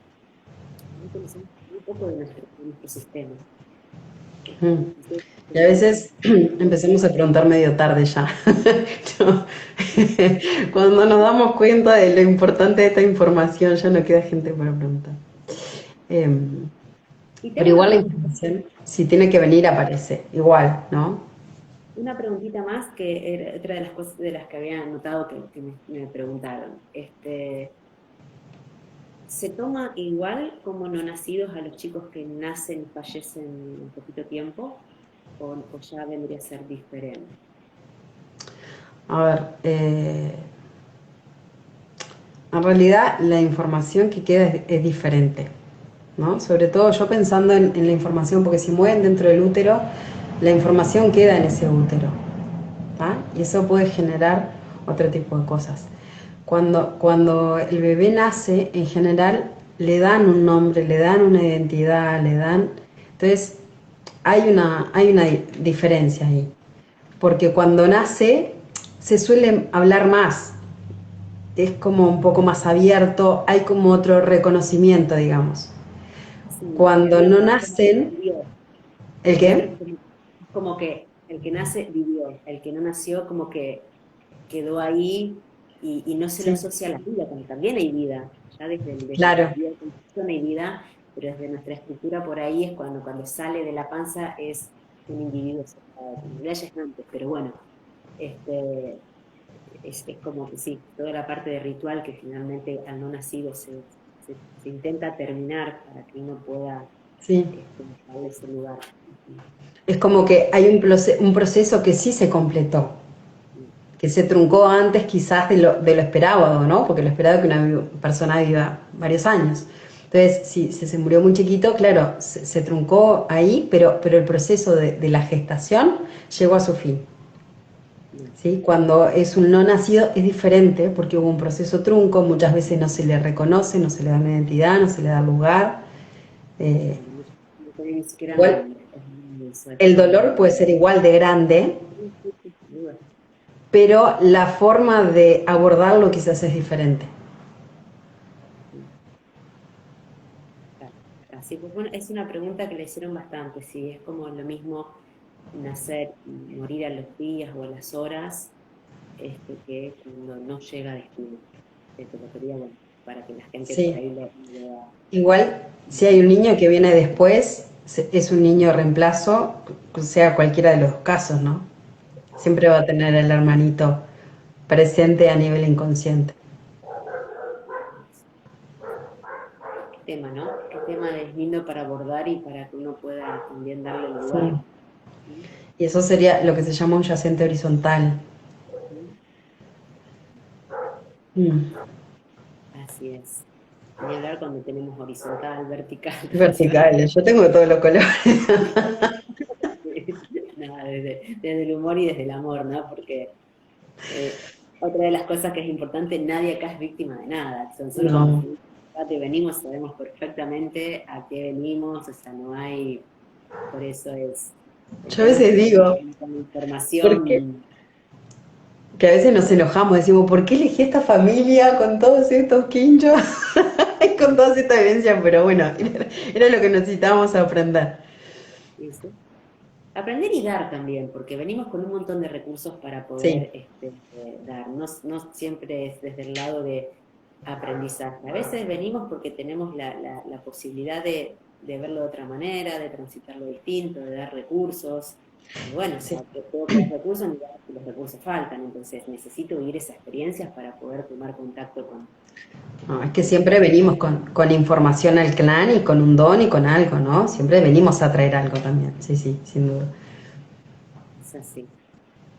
no conocemos muy poco de nuestro sistema. Mm. Entonces, Y a tenemos veces empezamos a preguntar medio tarde ya. Yo- Cuando nos damos cuenta de lo importante de esta información, ya no queda gente para preguntar. Em, y pero tengo igual la información, si tiene que venir, aparece. Igual, ¿no? una preguntita más que era otra de las cosas de las que había notado que me preguntaron. ¿Se toma igual como no nacidos a los chicos que nacen y fallecen en poquito tiempo? ¿O ya vendría a ser diferente? A ver, en realidad la información que queda es diferente, ¿no? Sobre todo yo pensando en la información, porque si mueven dentro del útero, la información queda en ese útero, ¿tá? Y eso puede generar otro tipo de cosas. Cuando el bebé nace, en general le dan un nombre, le dan una identidad, le dan... Entonces, hay una diferencia ahí. Porque cuando nace, se suele hablar más, es como un poco más abierto, hay como otro reconocimiento, digamos. Sí, y Cuando no abierto es como que nacen, vivió. ¿el Abierto qué? es como que el que nace vivió, el que no nació como que quedó ahí y no se lo Sí, asocia a la vida, porque también hay vida. Ya desde el claro, día de concepción hay vida, pero desde nuestra estructura por ahí es cuando sale de la panza es un individuo separado. En realidad ya es antes, pero bueno, este, es como que sí, toda la parte de ritual que finalmente al no nacido se intenta terminar para que uno pueda sí. darle ese lugar. Es como que hay un proceso que sí se completó, que se truncó antes quizás de lo esperado, ¿no? Porque lo esperado es que una persona viva varios años. Entonces, si se murió muy chiquito, claro, se truncó ahí, pero el proceso de la gestación llegó a su fin. ¿Sí? Cuando es un no nacido es diferente porque hubo un proceso trunco, muchas veces no se le reconoce, no se le da una identidad, no se le da lugar. Eh, Claro, no tenía ni siquiera igual nombre. Eso es el como. dolor puede ser igual de grande, Sí, sí, sí, sin duda. pero la forma de abordarlo quizás es diferente. Sí, claro. Así pues, bueno, es una pregunta que le hicieron bastante, si es como lo mismo nacer y morir a los días o a las horas, que cuando no llega a destino. Pero quería, bueno, para que la gente por Sí, ahí lo vea. igual si hay un niño que viene después, es un niño reemplazo, sea cualquiera de los casos, ¿no? Siempre va a tener el hermanito presente a nivel inconsciente. Qué tema, ¿no? Qué tema es lindo para abordar y para que uno pueda también darle lugar. Sí. Y eso sería lo que se llama un yacente horizontal. ¿Mm? Mm. Así es. Ni hablar cuando tenemos horizontal, vertical, Verticales, yo tengo de todos los colores. nada, desde el humor y desde el amor, ¿no? Porque otra de las cosas que es importante, nadie acá es víctima de nada. Nosotros cuando No, hacemos debate venimos, sabemos perfectamente a qué venimos, o sea, no hay, por eso es, el yo a tema es veces que digo, con la porque información, Que a veces nos enojamos, decimos, ¿por qué elegí esta familia con todos estos quinchos y con toda esta evidencia? Pero bueno, era lo que necesitábamos aprender. ¿viste? Aprender y dar también, porque venimos con un montón de recursos para Sí, poder dar. No, no siempre es desde el lado de aprendizaje. A veces venimos porque tenemos la posibilidad de verlo de otra manera, de transitarlo distinto, de dar recursos. Y bueno, o sí. sea, tengo que dar recursos, y los recursos faltan, entonces necesito vivir esas experiencias para poder tomar contacto No, es que con siempre venimos con información al clan y con un don y con algo, ¿no? Siempre venimos a traer algo también. Sí, sí, sin duda. es así.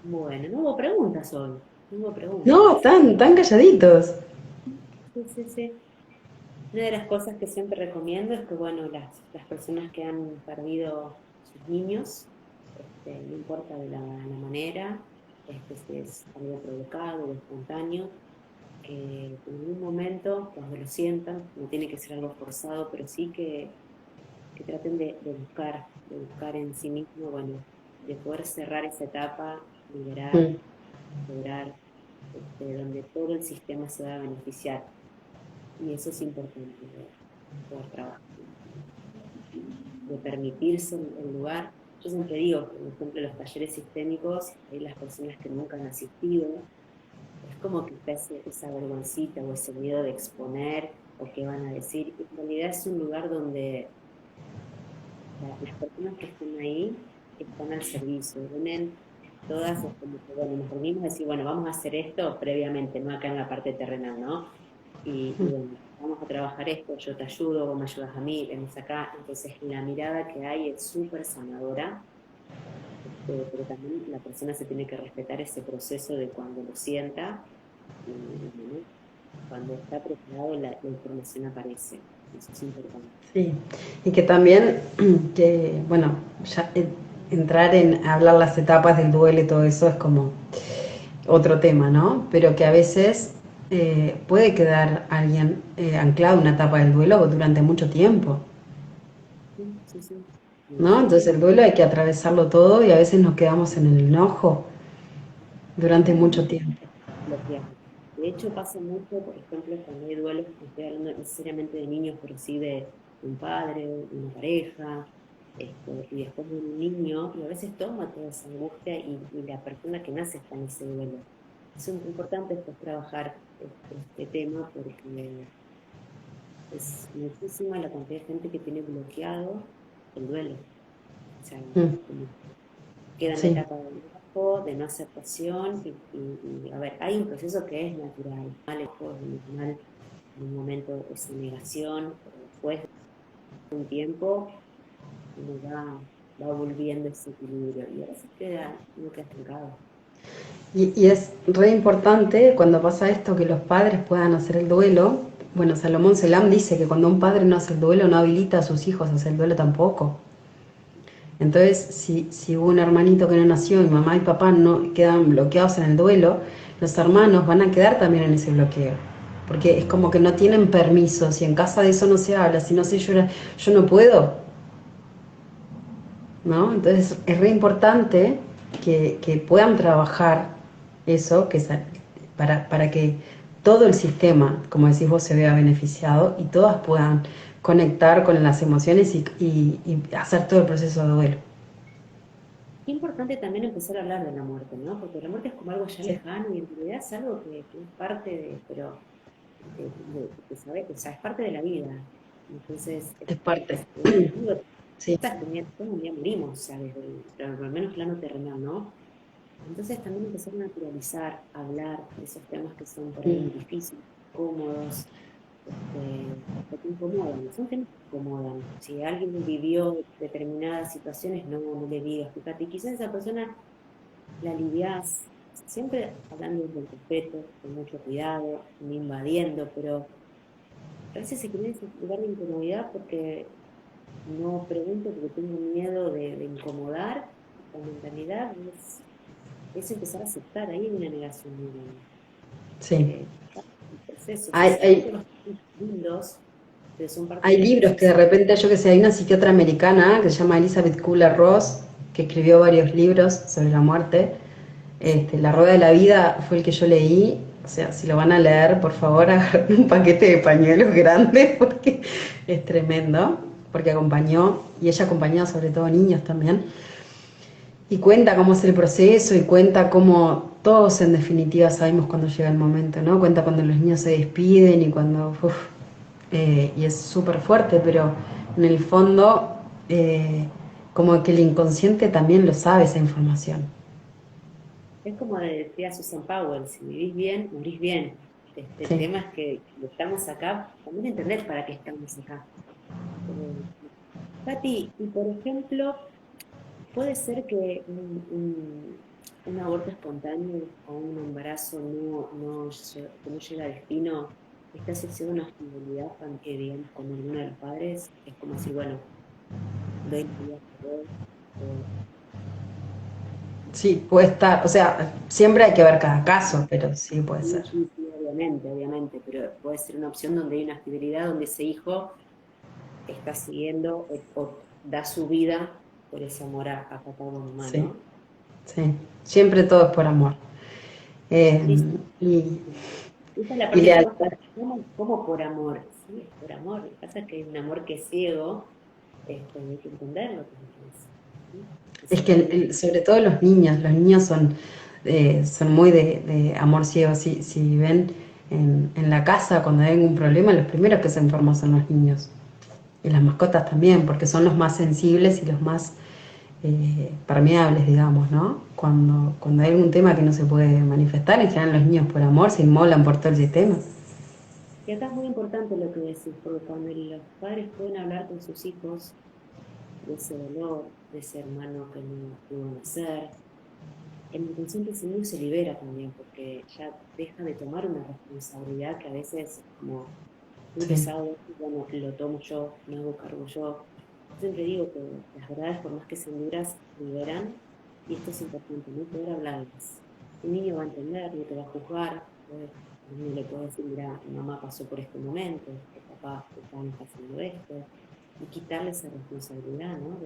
Bueno, no hubo preguntas hoy, no hubo No, preguntas. tan calladitos. Sí, sí, sí. Una de las cosas que siempre recomiendo es que, bueno, las personas que han perdido sus niños, no importa de la manera, si es algo provocado o espontáneo, que en algún momento, cuando lo sientan, no tiene que ser algo forzado, pero sí que traten de buscar en sí mismo, bueno, de poder cerrar esa etapa, liberar, Mm, lograr, donde todo el sistema se va a beneficiar. Y eso es importante, poder trabajar, de permitirse el lugar. Yo siempre digo, por ejemplo, los talleres sistémicos, hay las personas que nunca han asistido, es como que está esa vergüencita o ese miedo de exponer o qué van a decir. Y en realidad es un lugar donde las personas que están ahí están al servicio, vienen todas, es como que, bueno, nos reunimos y decir, bueno, vamos a hacer esto previamente, no acá en la parte terrenal, ¿no? Y bueno, vamos a trabajar esto, yo te ayudo, vos me ayudas a mí, venís acá. Entonces la mirada que hay es súper sanadora, pero también la persona se tiene que respetar ese proceso de cuando lo sienta y bueno, cuando está preparado la información aparece. Eso es importante. sí. Y que también, que, bueno, ya entrar en hablar las etapas del duelo y todo eso es como otro tema, ¿no? Pero que a veces puede quedar alguien anclado en una etapa del duelo durante mucho tiempo, Sí, sí, sí. ¿no? Muchísimo Entonces el duelo hay que atravesarlo todo y a veces nos quedamos en el enojo durante mucho tiempo. bloqueado. De hecho, pasa mucho, por ejemplo, cuando hay duelos, no estoy hablando necesariamente de niños, pero sí de un padre, de una pareja, y después de un niño, y a veces toma toda esa angustia y la persona que nace está en ese duelo. Es importante después trabajar este tema porque es muchísima la cantidad de gente que tiene bloqueado el duelo. O sea, Mm, como queda en la sí, etapa de enojo, de no aceptación, a ver, hay un proceso que es natural, lejos de normal, en un momento esa negación, pero después de un tiempo uno va volviendo ese equilibrio y a veces uno queda estancado. y es re importante cuando pasa esto que los padres puedan hacer el duelo. Bueno, Salomón Selam dice que cuando un padre no hace el duelo no habilita a sus hijos a hacer el duelo tampoco. Entonces, si hubo un hermanito que no nació y mamá y papá no quedan bloqueados en el duelo, los hermanos van a quedar también en ese bloqueo. Porque es como que no tienen permiso, si en casa de eso no se habla, si no se llora, yo no puedo, ¿no? Entonces es re importante que puedan trabajar eso, para que todo el sistema, como decís vos, se vea beneficiado y todas puedan conectar con las emociones y hacer todo el proceso de duelo. Es importante también empezar a hablar de la muerte, ¿no? Porque la muerte es como algo ya Sí. lejano y en realidad es algo que es parte pero o sea, es parte de la vida. Entonces, Es parte. digo, Sí. todos un día morimos, o sea, pero al menos plano terrenal, ¿no? Entonces también empezar a naturalizar, hablar de esos temas que son por ahí Mm, difíciles, cómodos, o que incomodan, son temas que incomodan. Si alguien vivió determinadas situaciones, no le digas, fíjate, y quizás esa persona la aliviás, siempre hablando del respeto, con mucho cuidado, no invadiendo, pero a veces se crea ese lugar de incomodidad porque no pregunto porque tengo miedo de incomodar, cuando en realidad es empezar a aceptar, ahí hay una negación muy grande. sí. El proceso, se Hay, sienten hay, los lindos, pero son parte hay del libros que de proceso. repente, yo que sé, hay una psiquiatra americana que se llama Elizabeth Kubler-Ross, que escribió varios libros sobre la muerte, La Rueda de la Vida fue el que yo leí. O sea, si lo van a leer, por favor, agarren un paquete de pañuelos grandes porque es tremendo, porque acompañó, y ella acompañó sobre todo niños también, y cuenta cómo es el proceso y cuenta cómo todos en definitiva sabemos cuando llega el momento, ¿no? Cuenta cuando los niños se despiden y cuando... y es súper fuerte, pero en el fondo como que el inconsciente también lo sabe esa información. Es como decía Susan Powell, si vivís bien, morís bien. El Sí. tema es que estamos acá, también entender para qué estamos acá. Eh, Tati, y por ejemplo, puede ser que un aborto espontáneo o un embarazo que no llega a destino esté asociado a una fidelidad, digamos, con alguno de los padres. Es como decir, bueno, doy mi vida por vos, o Sí, puede estar, o sea, siempre hay que ver cada caso, pero sí puede sí, ser. sí, sí, obviamente, obviamente, pero puede ser una opción donde hay una fidelidad, donde ese hijo está siguiendo o da su vida por ese amor a papá o a mamá, Sí, ¿no? sí, siempre todo es por amor. Eh, Sí, y, esa es la y parte que lealtad. cuesta. ¿Cómo por amor? Sí, es por amor. Lo que pasa es que es un amor que es ciego, hay que entenderlo como que es. ¿Sí? Que Es se que define. sobre todo los niños son muy de amor ciego. Si ven en la casa cuando hay algún problema, los primeros que se enferman son los niños. Y las mascotas también, porque son los más sensibles y los más permeables, digamos, ¿no? Cuando hay algún tema que no se puede manifestar, en general los niños por amor se inmolan por todo el sistema. Y acá es muy importante lo que decís, porque cuando los padres pueden hablar con sus hijos de ese dolor, de ese hermano que no pudo nacer, el inconsciente ese niño se libera también, porque ya deja de tomar una responsabilidad que a veces es como muy Sí, pesado, bueno, lo tomo yo, me hago cargo yo. Yo siempre digo que las verdades, por más que sean duras, liberan, y esto es importante, ¿no? Poder hablarlas. Un niño va a entender, no te va a juzgar, un niño le puede decir, mira, mi mamá pasó por este momento, o papá está pasando esto, y quitarle esa responsabilidad, ¿no?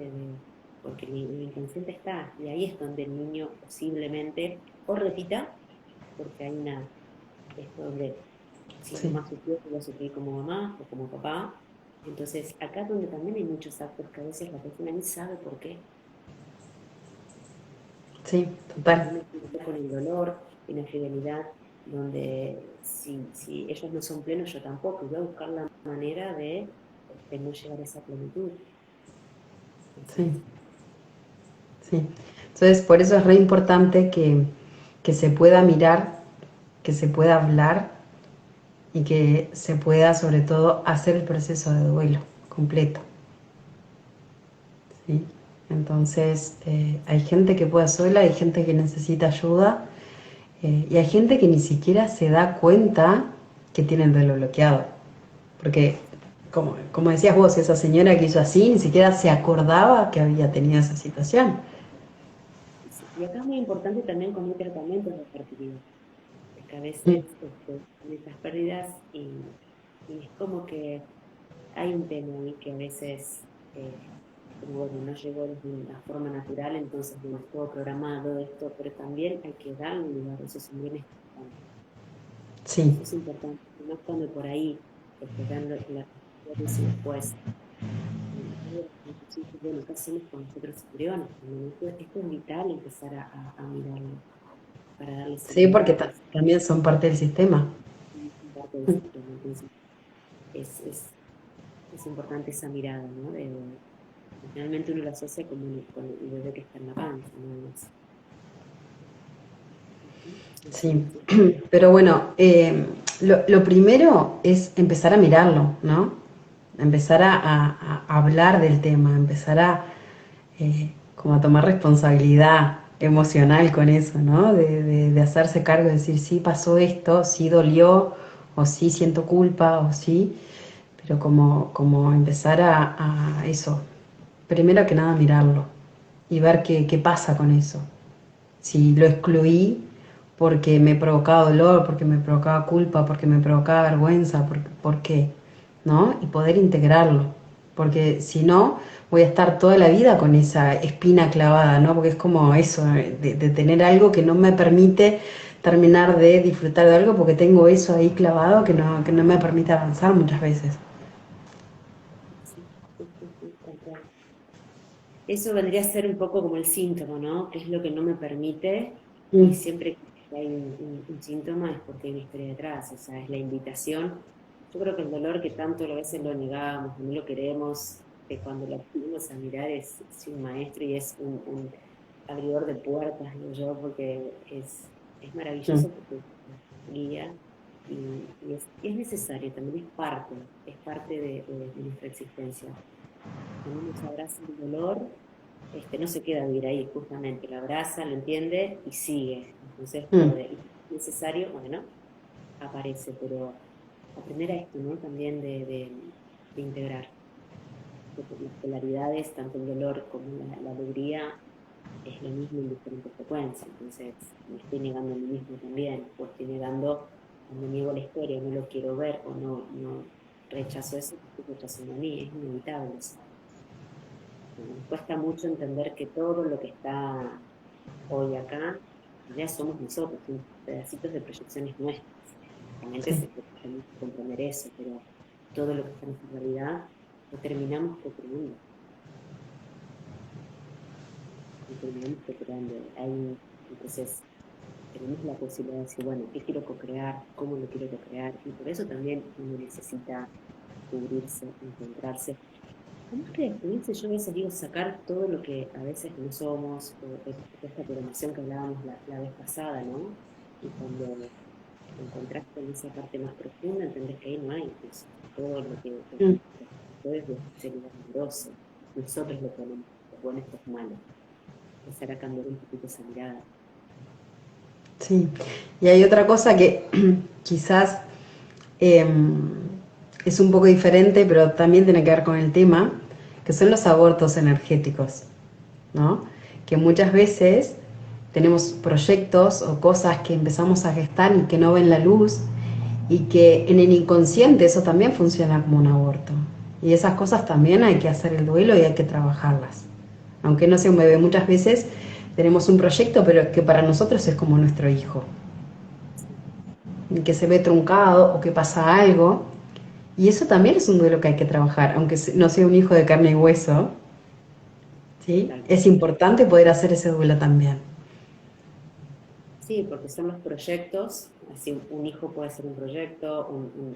Porque el inconsciente está, y ahí es donde el niño posiblemente o repita, porque hay esto de si sí, mamá sufrió, yo voy a sufrir como mamá o como papá. Entonces, acá donde también hay muchos actos que a veces la persona ni sabe por qué. sí, total. Tiene que ver con el dolor, y la infidelidad, donde si ellos no son plenos, yo tampoco. Voy a buscar la manera de no llegar a esa plenitud. Sí, Entonces, sí. Entonces, por eso es re importante que se pueda mirar, que se pueda hablar y que se pueda, sobre todo, hacer el proceso de duelo completo. ¿Sí? Entonces, hay gente que puede sola, hay gente que necesita ayuda y hay gente que ni siquiera se da cuenta que tiene el duelo bloqueado. Porque, como decías vos, esa señora que hizo así ni siquiera se acordaba que había tenido esa situación. y acá es muy importante también con un tratamiento de fertilidad. Porque a Mm, veces con estas pérdidas y es como que hay un tema ahí que a veces, como bueno, no llegó de una forma natural, entonces bueno, estuvo programado esto, pero también hay que darle un lugar, eso también es importante. sí, Eso es importante, no cuando por ahí dan la dice después. Bueno, ¿qué hacemos con los otros embriones? Esto es vital empezar a mirarlo para darle sí, porque seguridad, también son parte del sistema. es parte del Mm, sistema. Entonces, es, es, es importante esa mirada, ¿no? Finalmente uno lo asocia con el bebé que está en la panza, nada más. Así sí, es. pero bueno, lo primero es empezar a mirarlo, ¿no? Empezar a hablar del tema, empezar como a tomar responsabilidad emocional con eso, ¿no? De hacerse cargo, de decir, sí pasó esto, sí dolió, o sí siento culpa, o sí, pero como empezar a eso, primero que nada mirarlo y ver qué pasa con eso. Si lo excluí porque me provocaba dolor, porque me provocaba culpa, porque me provocaba vergüenza, por qué, ¿no? Y poder integrarlo. porque si no, voy a estar toda la vida con esa espina clavada, ¿no? Porque es como eso, de tener algo que no me permite terminar de disfrutar de algo porque tengo eso ahí clavado que no me permite avanzar muchas veces. Sí, sí, sí, sí, tal cual. Eso vendría a ser un poco como el síntoma, ¿no? ¿Qué es lo que no me permite? Y Mm, siempre que hay un síntoma es porque hay una historia detrás, o sea, es la invitación. Yo creo que el dolor que tanto a veces lo negamos, no lo queremos, que cuando lo venimos a mirar es un maestro y es un abridor de puertas, digo yo, porque es mm, maravilloso porque guía y es necesario, también es parte de nuestra existencia. Cuando uno se abraza el dolor, no se queda a vivir ahí, justamente, lo abraza, lo entiende y sigue. Entonces mm, puede, y si es necesario, bueno, aparece, pero aprender a esto, ¿no? También de integrar porque las polaridades, tanto el dolor como la alegría, es lo mismo en diferentes frecuencias. Entonces, me estoy negando a mí mismo también, o estoy negando, cuando niego la historia, no lo quiero ver o no rechazo eso, estoy rechazando a mí, es inevitable. O sea, nos cuesta mucho entender que todo lo que está hoy acá, ya somos nosotros, son pedacitos de proyecciones nuestras. Realmente sí. tenemos que comprender eso, pero todo lo que está en nuestra realidad lo terminamos co-creando. Lo terminamos co-creando. Entonces, tenemos la posibilidad de decir, bueno, ¿qué quiero co-crear? ¿Cómo lo quiero co-crear? Y por eso también uno necesita cubrirse, encontrarse. Además que definirse, yo a veces digo sacar todo lo que a veces no somos, o esta programación que hablábamos la vez pasada, ¿no? Y cuando te encontrás con esa parte más profunda, entendés que ahí no hay eso. Todo lo que Mm. todo es de celular amoroso. Nosotros lo ponemos, es bueno, esto es malo. Empezar a cambiar un poquito esa mirada. Sí, y hay otra cosa que quizás es un poco diferente, pero también tiene que ver con el tema, que son los abortos energéticos, ¿no? Que muchas veces tenemos proyectos o cosas que empezamos a gestar y que no ven la luz y que en el inconsciente eso también funciona como un aborto. Y esas cosas también hay que hacer el duelo y hay que trabajarlas. Aunque no sea un bebé, muchas veces tenemos un proyecto, pero que para nosotros es como nuestro hijo, que se ve truncado o que pasa algo. Y eso también es un duelo que hay que trabajar, aunque no sea un hijo de carne y hueso, ¿sí? Tal Es cual. importante poder hacer ese duelo también. Sí, porque son los proyectos, así un hijo puede ser un proyecto,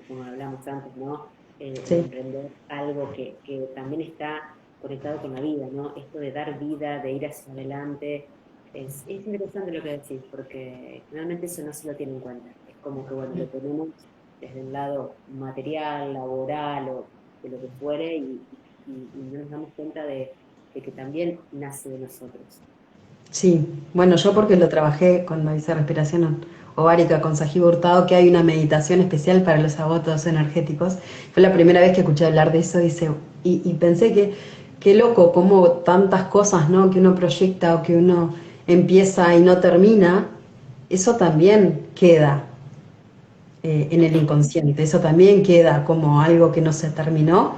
como hablamos antes, ¿no? El Sí. emprender algo que también está conectado con la vida, ¿no? Esto de dar vida, de ir hacia adelante, es interesante lo que decís, porque realmente eso no se lo tiene en cuenta. Es como que, bueno, lo tenemos desde el lado material, laboral o de lo que fuere y no nos damos cuenta de que también nace de nosotros. Sí, bueno, yo porque lo trabajé cuando hice respiración ovárica con Sajibo Hurtado, que hay una meditación especial para los abortos energéticos. Fue la primera vez que escuché hablar de eso y pensé que qué loco, como tantas cosas, ¿no? Que uno proyecta o que uno empieza y no termina, eso también queda en el inconsciente, eso también queda como algo que no se terminó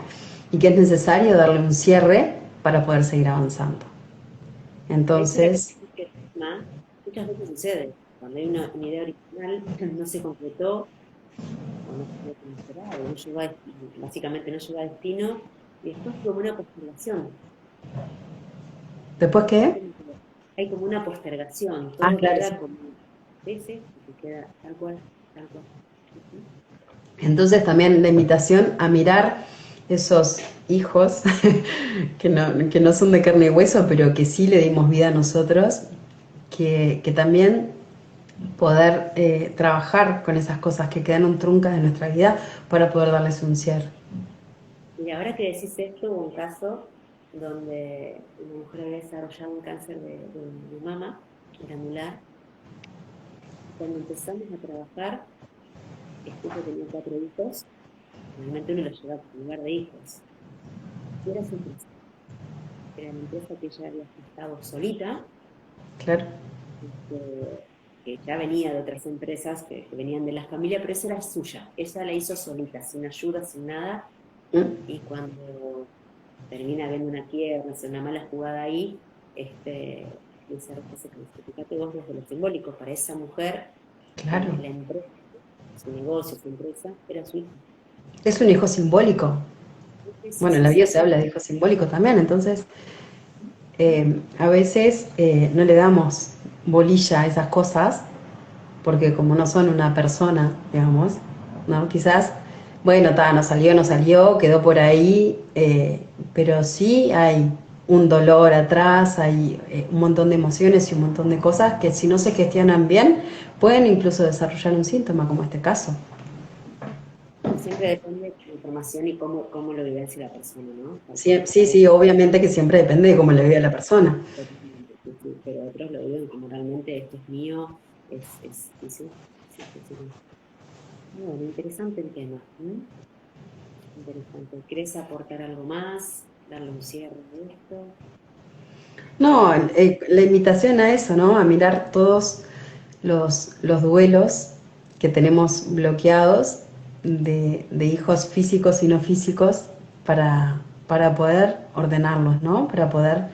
y que es necesario darle un cierre para poder seguir avanzando. Eso era que Entonces, muchas veces sucede. Cuando hay una idea original no se completó o no fue como esperado, no llegó básicamente no llegó a destino y después como una postergación. ¿después qué? Hay como una postergación, Ah, todo claro, sí. queda como, sí, que queda tal cual, tal cual. Ujú. Entonces también la invitación a mirar esos hijos que no son de carne y hueso, pero que sí le dimos vida a nosotros, que también poder trabajar con esas cosas que quedaron truncas de nuestra vida para poder darles un cierre. Y ahora que decís esto, hubo un caso donde una mujer había desarrollado un cáncer de mama granular y cuando empezamos a trabajar, ella tenía 4 hijos. Realmente uno lo lleva por lugar de hijos. Y era su empresa. Era la empresa que ella había estado solita, Claro. que ya venía de otras empresas que venían de la familia, pero esa era suya. Ella la hizo solita, sin ayuda, sin nada. ¿Mm? Y cuando termina viendo una quiebra, hace una mala jugada ahí, esa se fíjate vos desde lo simbólico, para esa mujer, Claro. la empresa, su negocio, su empresa, era su hijo. Es un hijo simbólico. Sí, sí, Bueno, en sí, la sí, Biblia se sí. habla de hijo simbólico también, entonces a veces no le damos bolilla a esas cosas porque como no son una persona, digamos, ¿no? Quizás, bueno, no salió, quedó por ahí, pero sí hay un dolor atrás, hay un montón de emociones y un montón de cosas que si no se gestionan bien, pueden incluso desarrollar un síntoma como este caso. Siempre depende de la información y cómo lo vivencia la persona, ¿no? Tal Sí, cual. sí, sí, obviamente que siempre depende de cómo le vive a la persona. Sí, sí, pero otros lo viven como realmente esto es mío, y sí, sí, sí, sí. Bueno, interesante el tema. Interesante. ¿Querés aportar algo más? ¿Darle un cierre a esto? No, la invitación a eso, ¿no? A mirar todos los duelos que tenemos bloqueados de hijos físicos y no físicos para poder ordenarlos, ¿no? Para poder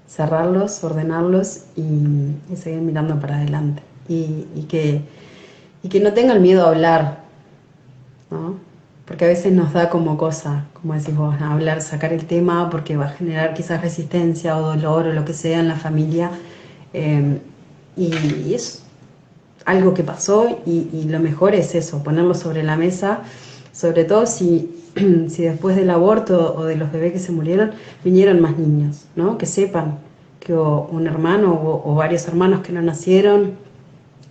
cerrarlos, ordenarlos y seguir mirando para adelante. Y que no tengan miedo a hablar, ¿no? Porque a veces nos da como cosa, como decís vos, hablar, sacar el tema porque va a generar quizás resistencia o dolor o lo que sea en la familia. eh, y es algo que pasó y lo mejor es eso, ponerlo sobre la mesa, sobre todo si, si después del aborto o de los bebés que se murieron vinieron más niños, ¿no? Que sepan que un hermano o varios hermanos que no nacieron,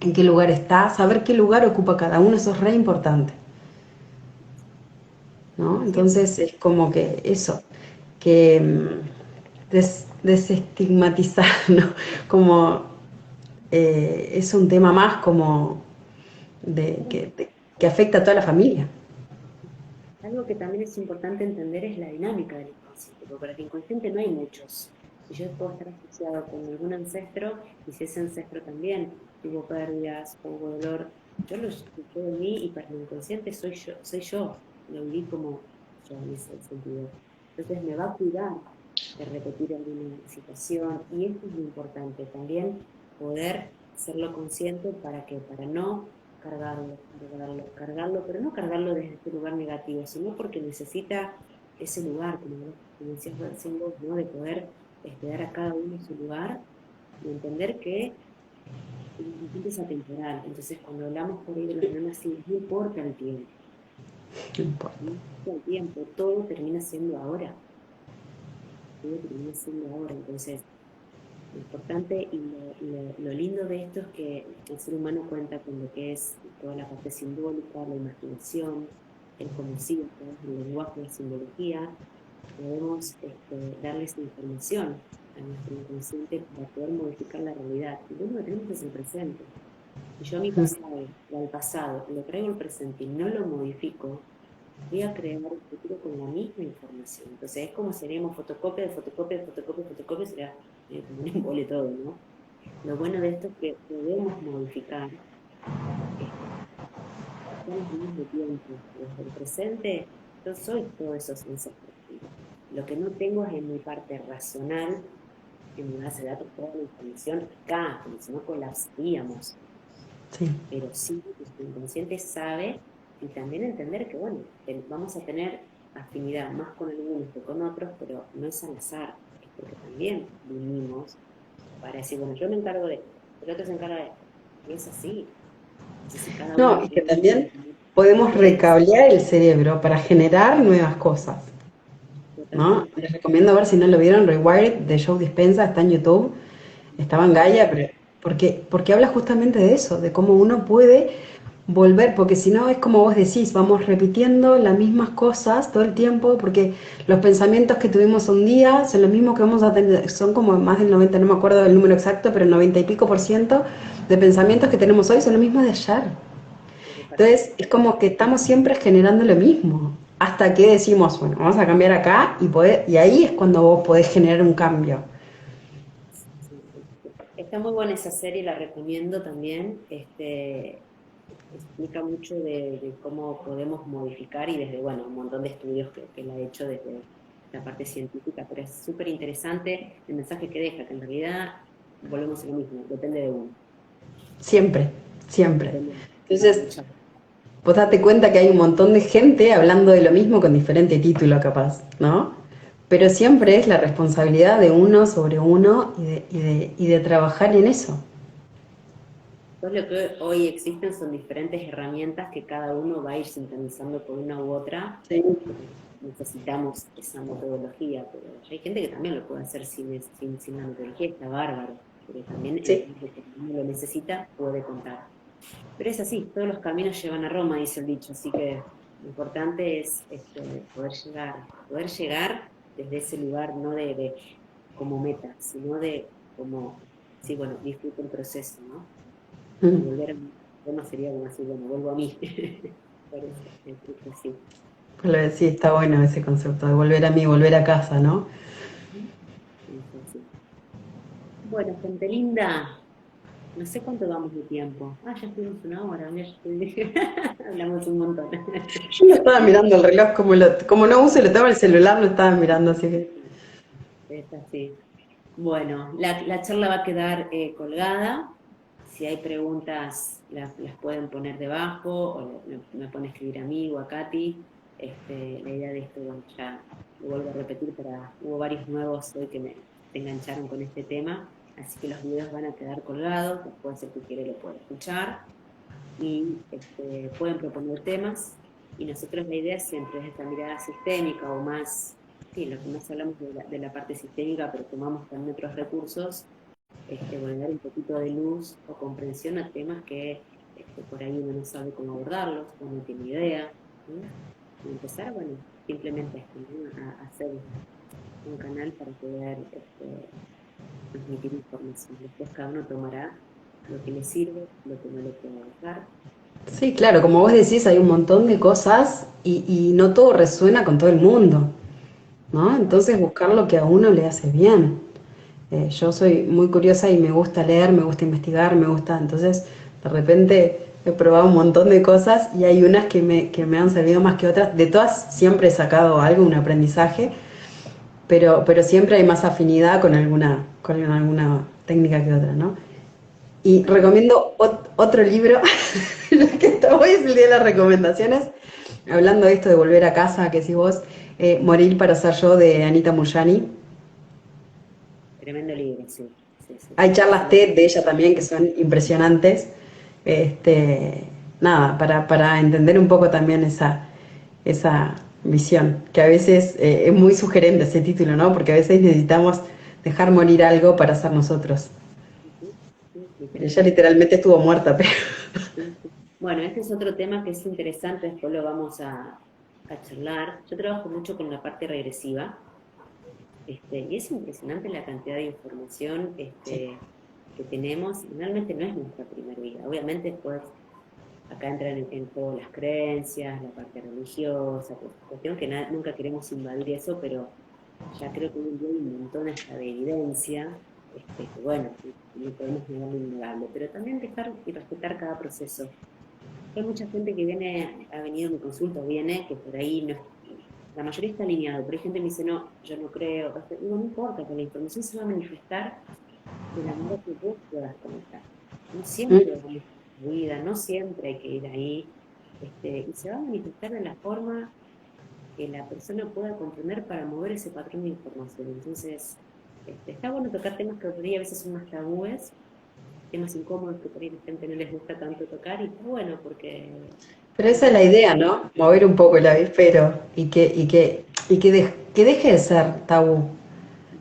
en qué lugar está, saber qué lugar ocupa cada uno, eso es re importante. ¿No? Siempre. Entonces es como que eso, que desestigmatizar, ¿no? Como es un tema más como que afecta a toda la familia. Algo que también es importante entender es la dinámica del inconsciente, porque para el inconsciente no hay muchos. Y yo puedo estar asociado con algún ancestro, y si ese ancestro también tuvo pérdidas o hubo dolor, yo lo escuché en mí y para el inconsciente soy yo, lo viví como yo en ese sentido. Entonces me va a cuidar de repetir alguna situación, y esto es lo importante, también poder serlo consciente para no cargarlo, pero no cargarlo desde este lugar negativo, sino porque necesita ese lugar, como decías recién vos, ¿no? De poder dar a cada uno su lugar y entender que el inconsciente es atemporal. Entonces, cuando hablamos por ahí de los demás, sí, no importa el tiempo, No importa. no importa el tiempo, todo termina siendo ahora, todo termina siendo ahora. Entonces, lo importante y lo lindo de esto es que el ser humano cuenta con lo que es toda la parte simbólica, la imaginación, el conocido, a través del lenguaje, la simbología, podemos darles información a nuestro inconsciente para poder modificar la realidad. Y lo único que tenemos es el presente. Si yo a mi pasado o al pasado lo traigo al presente y no lo modifico, voy a crear un futuro con la misma información. Entonces es como si haríamos fotocopia de fotocopia de fotocopia de fotocopia, sería como un embole todo, ¿no? Lo bueno de esto es que podemos modificar, estamos al mismo tiempo, desde el presente, yo soy todos esos ancestros. Lo que no tengo es en mi parte racional, en mi base de datos, toda la información acá, porque si no colapsaríamos. Sí. Pero sí, el inconsciente sabe y también entender que, bueno, vamos a tener afinidad más con algunos que con otros, pero no es al azar, es porque también vinimos para decir, bueno, yo me encargo de esto, el otro se encarga de esto. Y es así. Entonces, si cada No, uno y que tiene también un podemos potencial recablear el cerebro para generar nuevas cosas, ¿no? totalmente, Les recomiendo ver si no lo vieron, Rewired de Joe Dispenza, está en YouTube, estaba en Gaia, pero porque habla justamente de eso, de cómo uno puede volver, porque si no es como vos decís, vamos repitiendo las mismas cosas todo el tiempo, porque los pensamientos que tuvimos un día son los mismos que vamos a tener, son como más del 90, no me acuerdo del número exacto, pero 90 y pico por ciento de pensamientos que tenemos hoy son los mismos de ayer. Entonces es como que estamos siempre generando lo mismo, hasta que decimos, bueno, vamos a cambiar acá y ahí es cuando vos podés generar un cambio. sí. Está muy buena esa serie, la recomiendo también. Explica mucho de cómo podemos modificar y desde, bueno, un montón de estudios que la he hecho desde la parte científica, pero es súper interesante el mensaje que deja, que en realidad volvemos a lo mismo, depende de uno, Siempre, siempre. depende de Entonces, muchas. vos date cuenta que hay un montón de gente hablando de lo mismo con diferente título capaz, ¿no? Pero siempre es la responsabilidad de uno sobre uno y de trabajar en eso. Todo lo que hoy existen son diferentes herramientas que cada uno va a ir sintonizando con una u otra. Sí, Necesitamos esa metodología, pero hay gente que también lo puede hacer sin la metodología, está bárbaro, pero también en sí, tiempo que uno lo necesita puede contar. Pero es así, todos los caminos llevan a Roma, dice el dicho, así que lo importante es poder llegar desde ese lugar, no de como meta, sino de como, sí, bueno, disfruto el proceso, ¿no? Y mm. volver a Roma sería como así, bueno, vuelvo a mí. Parece, creo que sí. Sí, está bueno ese concepto de volver a mí, volver a casa, ¿no? Sí, sí, sí. Bueno, gente linda, no sé cuánto vamos de tiempo. Ah, ya estuvimos una hora, mira, hablamos un montón. Yo no estaba mirando el reloj, como no uso el celular, lo estaba mirando, así que... Es así. Bueno, la charla va a quedar colgada. Si hay preguntas, las pueden poner debajo o me pueden escribir a mí o a Katy. La idea de esto, bueno, ya lo vuelvo a repetir, hubo varios nuevos hoy que se engancharon con este tema, así que los videos van a quedar colgados, después el que quiere lo puede escuchar y pueden proponer temas y nosotros la idea siempre es esta mirada sistémica o más, sí, lo que más hablamos de la parte sistémica, pero tomamos también otros recursos, bueno, dar un poquito de luz o comprensión a temas que por ahí uno no sabe cómo abordarlos o no tiene idea. ¿Sí? Y empezar, bueno, simplemente esto, ¿no? A hacer un canal para poder transmitir información. Después cada uno tomará lo que le sirve, lo que no le puede abarcar. Sí, claro, como vos decís, hay un montón de cosas y no todo resuena con todo el mundo, ¿no? Entonces buscar lo que a uno le hace bien. Yo soy muy curiosa y me gusta leer, me gusta investigar, me gusta, entonces de repente he probado un montón de cosas y hay unas que me han servido más que otras. De todas siempre he sacado algo, un aprendizaje, pero siempre hay más afinidad con alguna técnica que otra, ¿no? Y recomiendo otro libro, que hoy es el día de las recomendaciones, hablando de esto de volver a casa, que si vos, Morir para ser yo, de Anita Muyani. Tremendo libro, sí, sí, sí, Hay sí. charlas TED de ella también que son impresionantes. Este, nada, para entender un poco también esa visión, que a veces es muy sugerente ese título, ¿no? Porque a veces necesitamos dejar morir algo para ser nosotros. Ujú, sí, Ella literalmente. literalmente estuvo muerta, pero... Sí, sí. Bueno, este es otro tema que es interesante, después lo vamos a charlar. Yo trabajo mucho con la parte regresiva, y es impresionante la cantidad de información Sí. que tenemos. Realmente no es nuestra primera vida. Obviamente después acá entran en juego las creencias, la parte religiosa, cuestión que nunca queremos invadir eso, pero ya creo que hoy en día hay un montón hasta de evidencia, que bueno, que no podemos negar lo innegable, pero también dejar y respetar cada proceso. Hay mucha gente que ha venido a mi consulta, viene, que por ahí no, la mayoría está alineado, pero hay gente que me dice, no, yo no creo, digo, no importa, que la información se va a manifestar de la manera que vos puedas conectar. No siempre Mm. vamos a la vida, no siempre hay que ir ahí, y se va a manifestar de la forma que la persona pueda comprender para mover ese patrón de información. Entonces, está bueno tocar temas que por ahí a veces son más tabúes, temas incómodos que por ahí a la gente no les gusta tanto tocar, y está bueno porque Pero esa es la empezar idea, ¿no? Mover un poco el avispero y que deje de ser tabú,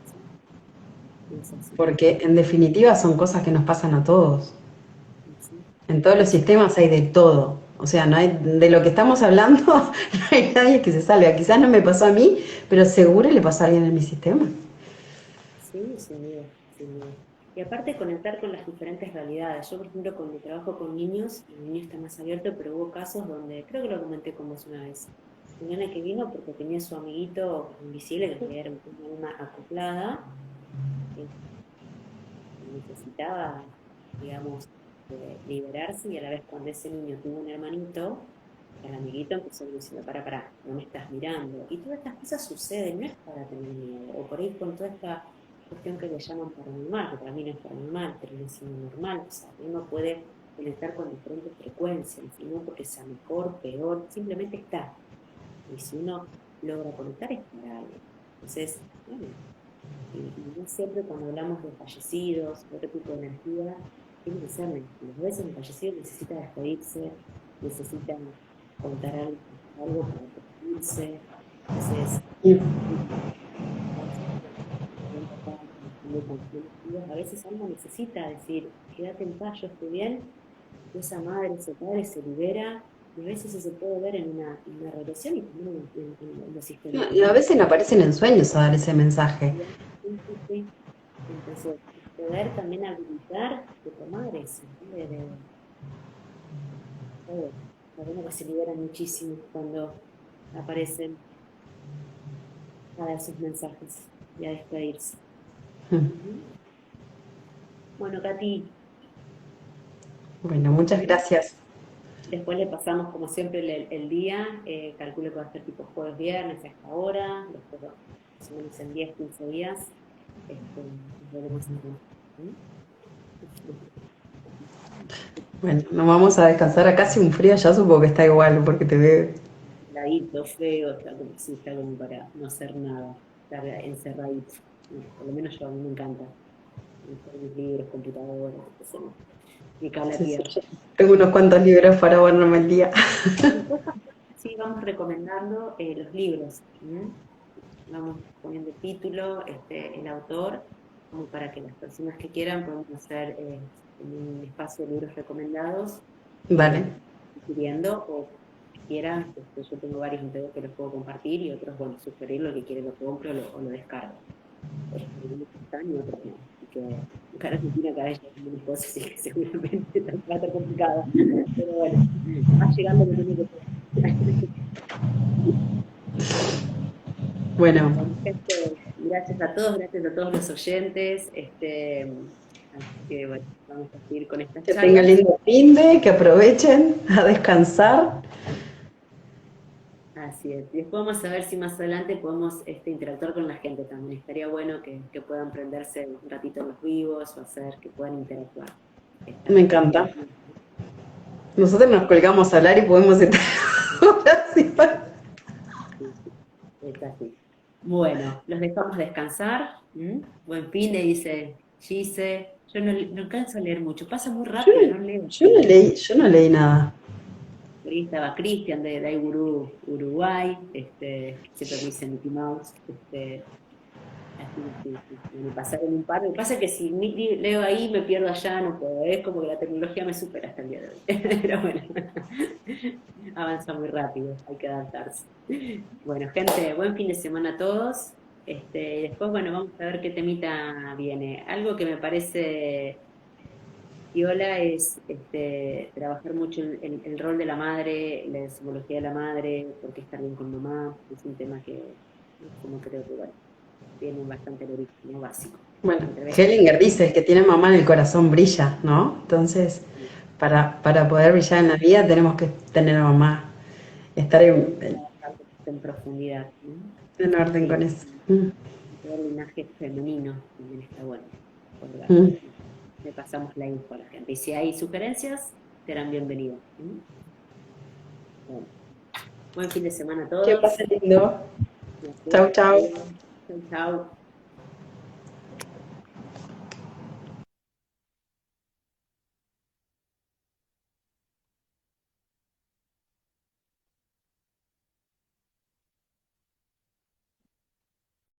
así, es así, porque en definitiva son cosas que nos pasan a todos. así. En todos los sistemas hay de todo. O sea, no hay, de lo que estamos hablando, no hay nadie que se salve. Quizás no me pasó a mí, pero seguro le pasó a alguien en mi sistema. Sí, sin duda, sin duda. Y aparte conectar con las diferentes realidades. Yo, por ejemplo, cuando trabajo con niños, el niño está más abierto, pero hubo casos donde, creo que lo comenté con vos una vez, una nena que vino porque tenía su amiguito invisible, que era una alma acoplada, eh, necesitaba, digamos, liberarse y a la vez cuando ese niño tuvo un hermanito, El amiguito empezó diciendo, para, no me estás mirando. Y todas estas cosas suceden, no es para tener miedo. O por ahí con toda esta cuestión que le llaman paranormal, que para mí no es paranormal, pero no es sino normal. O sea, uno puede conectar con diferentes frecuencias, y no porque sea mejor, peor, simplemente está. Y si uno logra conectar es para algo. Entonces, bueno, y no siempre cuando hablamos de fallecidos, de otro tipo de energía, tiene que ser mentira. A veces el fallecido necesita despedirse, necesita contar algo para despedirse. Entonces, Y, a veces algo necesita decir, quédate en paz, yo estoy bien, y esa madre, ese padre se libera, y a veces eso se puede ver en una relación y también en los sistemas. y a veces aparecen en sueños a dar ese mensaje. Sí, sí, sí. Entonces, poder también habilitar de tomar eso, ¿no? La verdad que se libera muchísimo cuando aparecen a dar sus mensajes y a despedirse. Ujú. Bueno, Katy, Bueno, muchas gracias. después le pasamos como siempre el día, calculo que va a ser tipo jueves, viernes a esta hora, después más o menos en 10 15 días, nos volvemos a encontrar. ¿Mm? Bueno, nos vamos a descansar. Acá hace un frío, ya supongo que está igual, porque te veo. Ladito, feo, está como, sí, está como para no hacer nada, estar encerradito. Por lo menos yo, a mí me encanta. Con mis libros, computadoras, qué sé yo, mi cable a Sí, sí, tierra. yo tengo unos cuantos libros para ponerme el día. Después, sí, vamos recomendando los libros. ¿Mm? Vamos poniendo el título, el autor, como para que las personas que quieran podamos hacer en un espacio de libros recomendados, Vale, sugiriendo o que quieran, yo tengo varios en PDF que los puedo compartir y otros, bueno, sugerir lo que quieren lo compro o lo descargo. Algunos están y otros no. Así que acá en Argentina cada vez hay menos cosas, así que seguramente va a estar complicado. Pero bueno, va llegando lo que tiene que ser. bueno, Bueno, gente, gracias a todos los oyentes. Así que bueno, vamos a seguir con estas que tengan charlas. lindo fin de, que aprovechen a descansar. Así es. Y después vamos a ver si más adelante podemos interactuar con la gente también. Estaría bueno que puedan prenderse un ratito en los vivos o hacer que puedan interactuar. Me Está encanta. divertido. Nosotros nos colgamos a hablar y podemos estar horas y horas. Sí, sí, está así. Bueno, los dejamos descansar. ¿Mm? Buen fin, le dice Gise. Yo no alcanzo a leer mucho, pasa muy Yo rápido, no leo yo no mucho. leí, yo no leí nada. Por ahí estaba Cristian de Daiguru, Uruguay, siempre me dice Mickey Mouse. Así que sí, me pasaron un par. Lo que pasa es que si leo ahí me pierdo allá, no puedo. Es como que la tecnología me supera hasta el día de hoy. Pero bueno, avanza muy rápido, hay que adaptarse. Bueno, gente, buen fin de semana a todos. Después, bueno, vamos a ver qué temita viene. Algo que me parece piola es trabajar mucho el rol de la madre, la simbología de la madre, por qué estar bien con mamá. Es un tema que, como creo que, bueno, tiene bastante el origen, ¿no? Básico. Bueno, Entre veces, Hellinger dice que tiene mamá en el corazón brilla, ¿no? Entonces, para poder brillar en la vida tenemos que tener a mamá, estar en profundidad, ¿no? en orden Y con eso. Mm, todo el linaje femenino también está bueno colgar. mm. Le pasamos la info a la gente. Y si hay sugerencias, serán bienvenidas. ¿Mm? Bueno, buen fin de semana a Que todos. pase lindo. Gracias. Chau, chau. Chau, chau.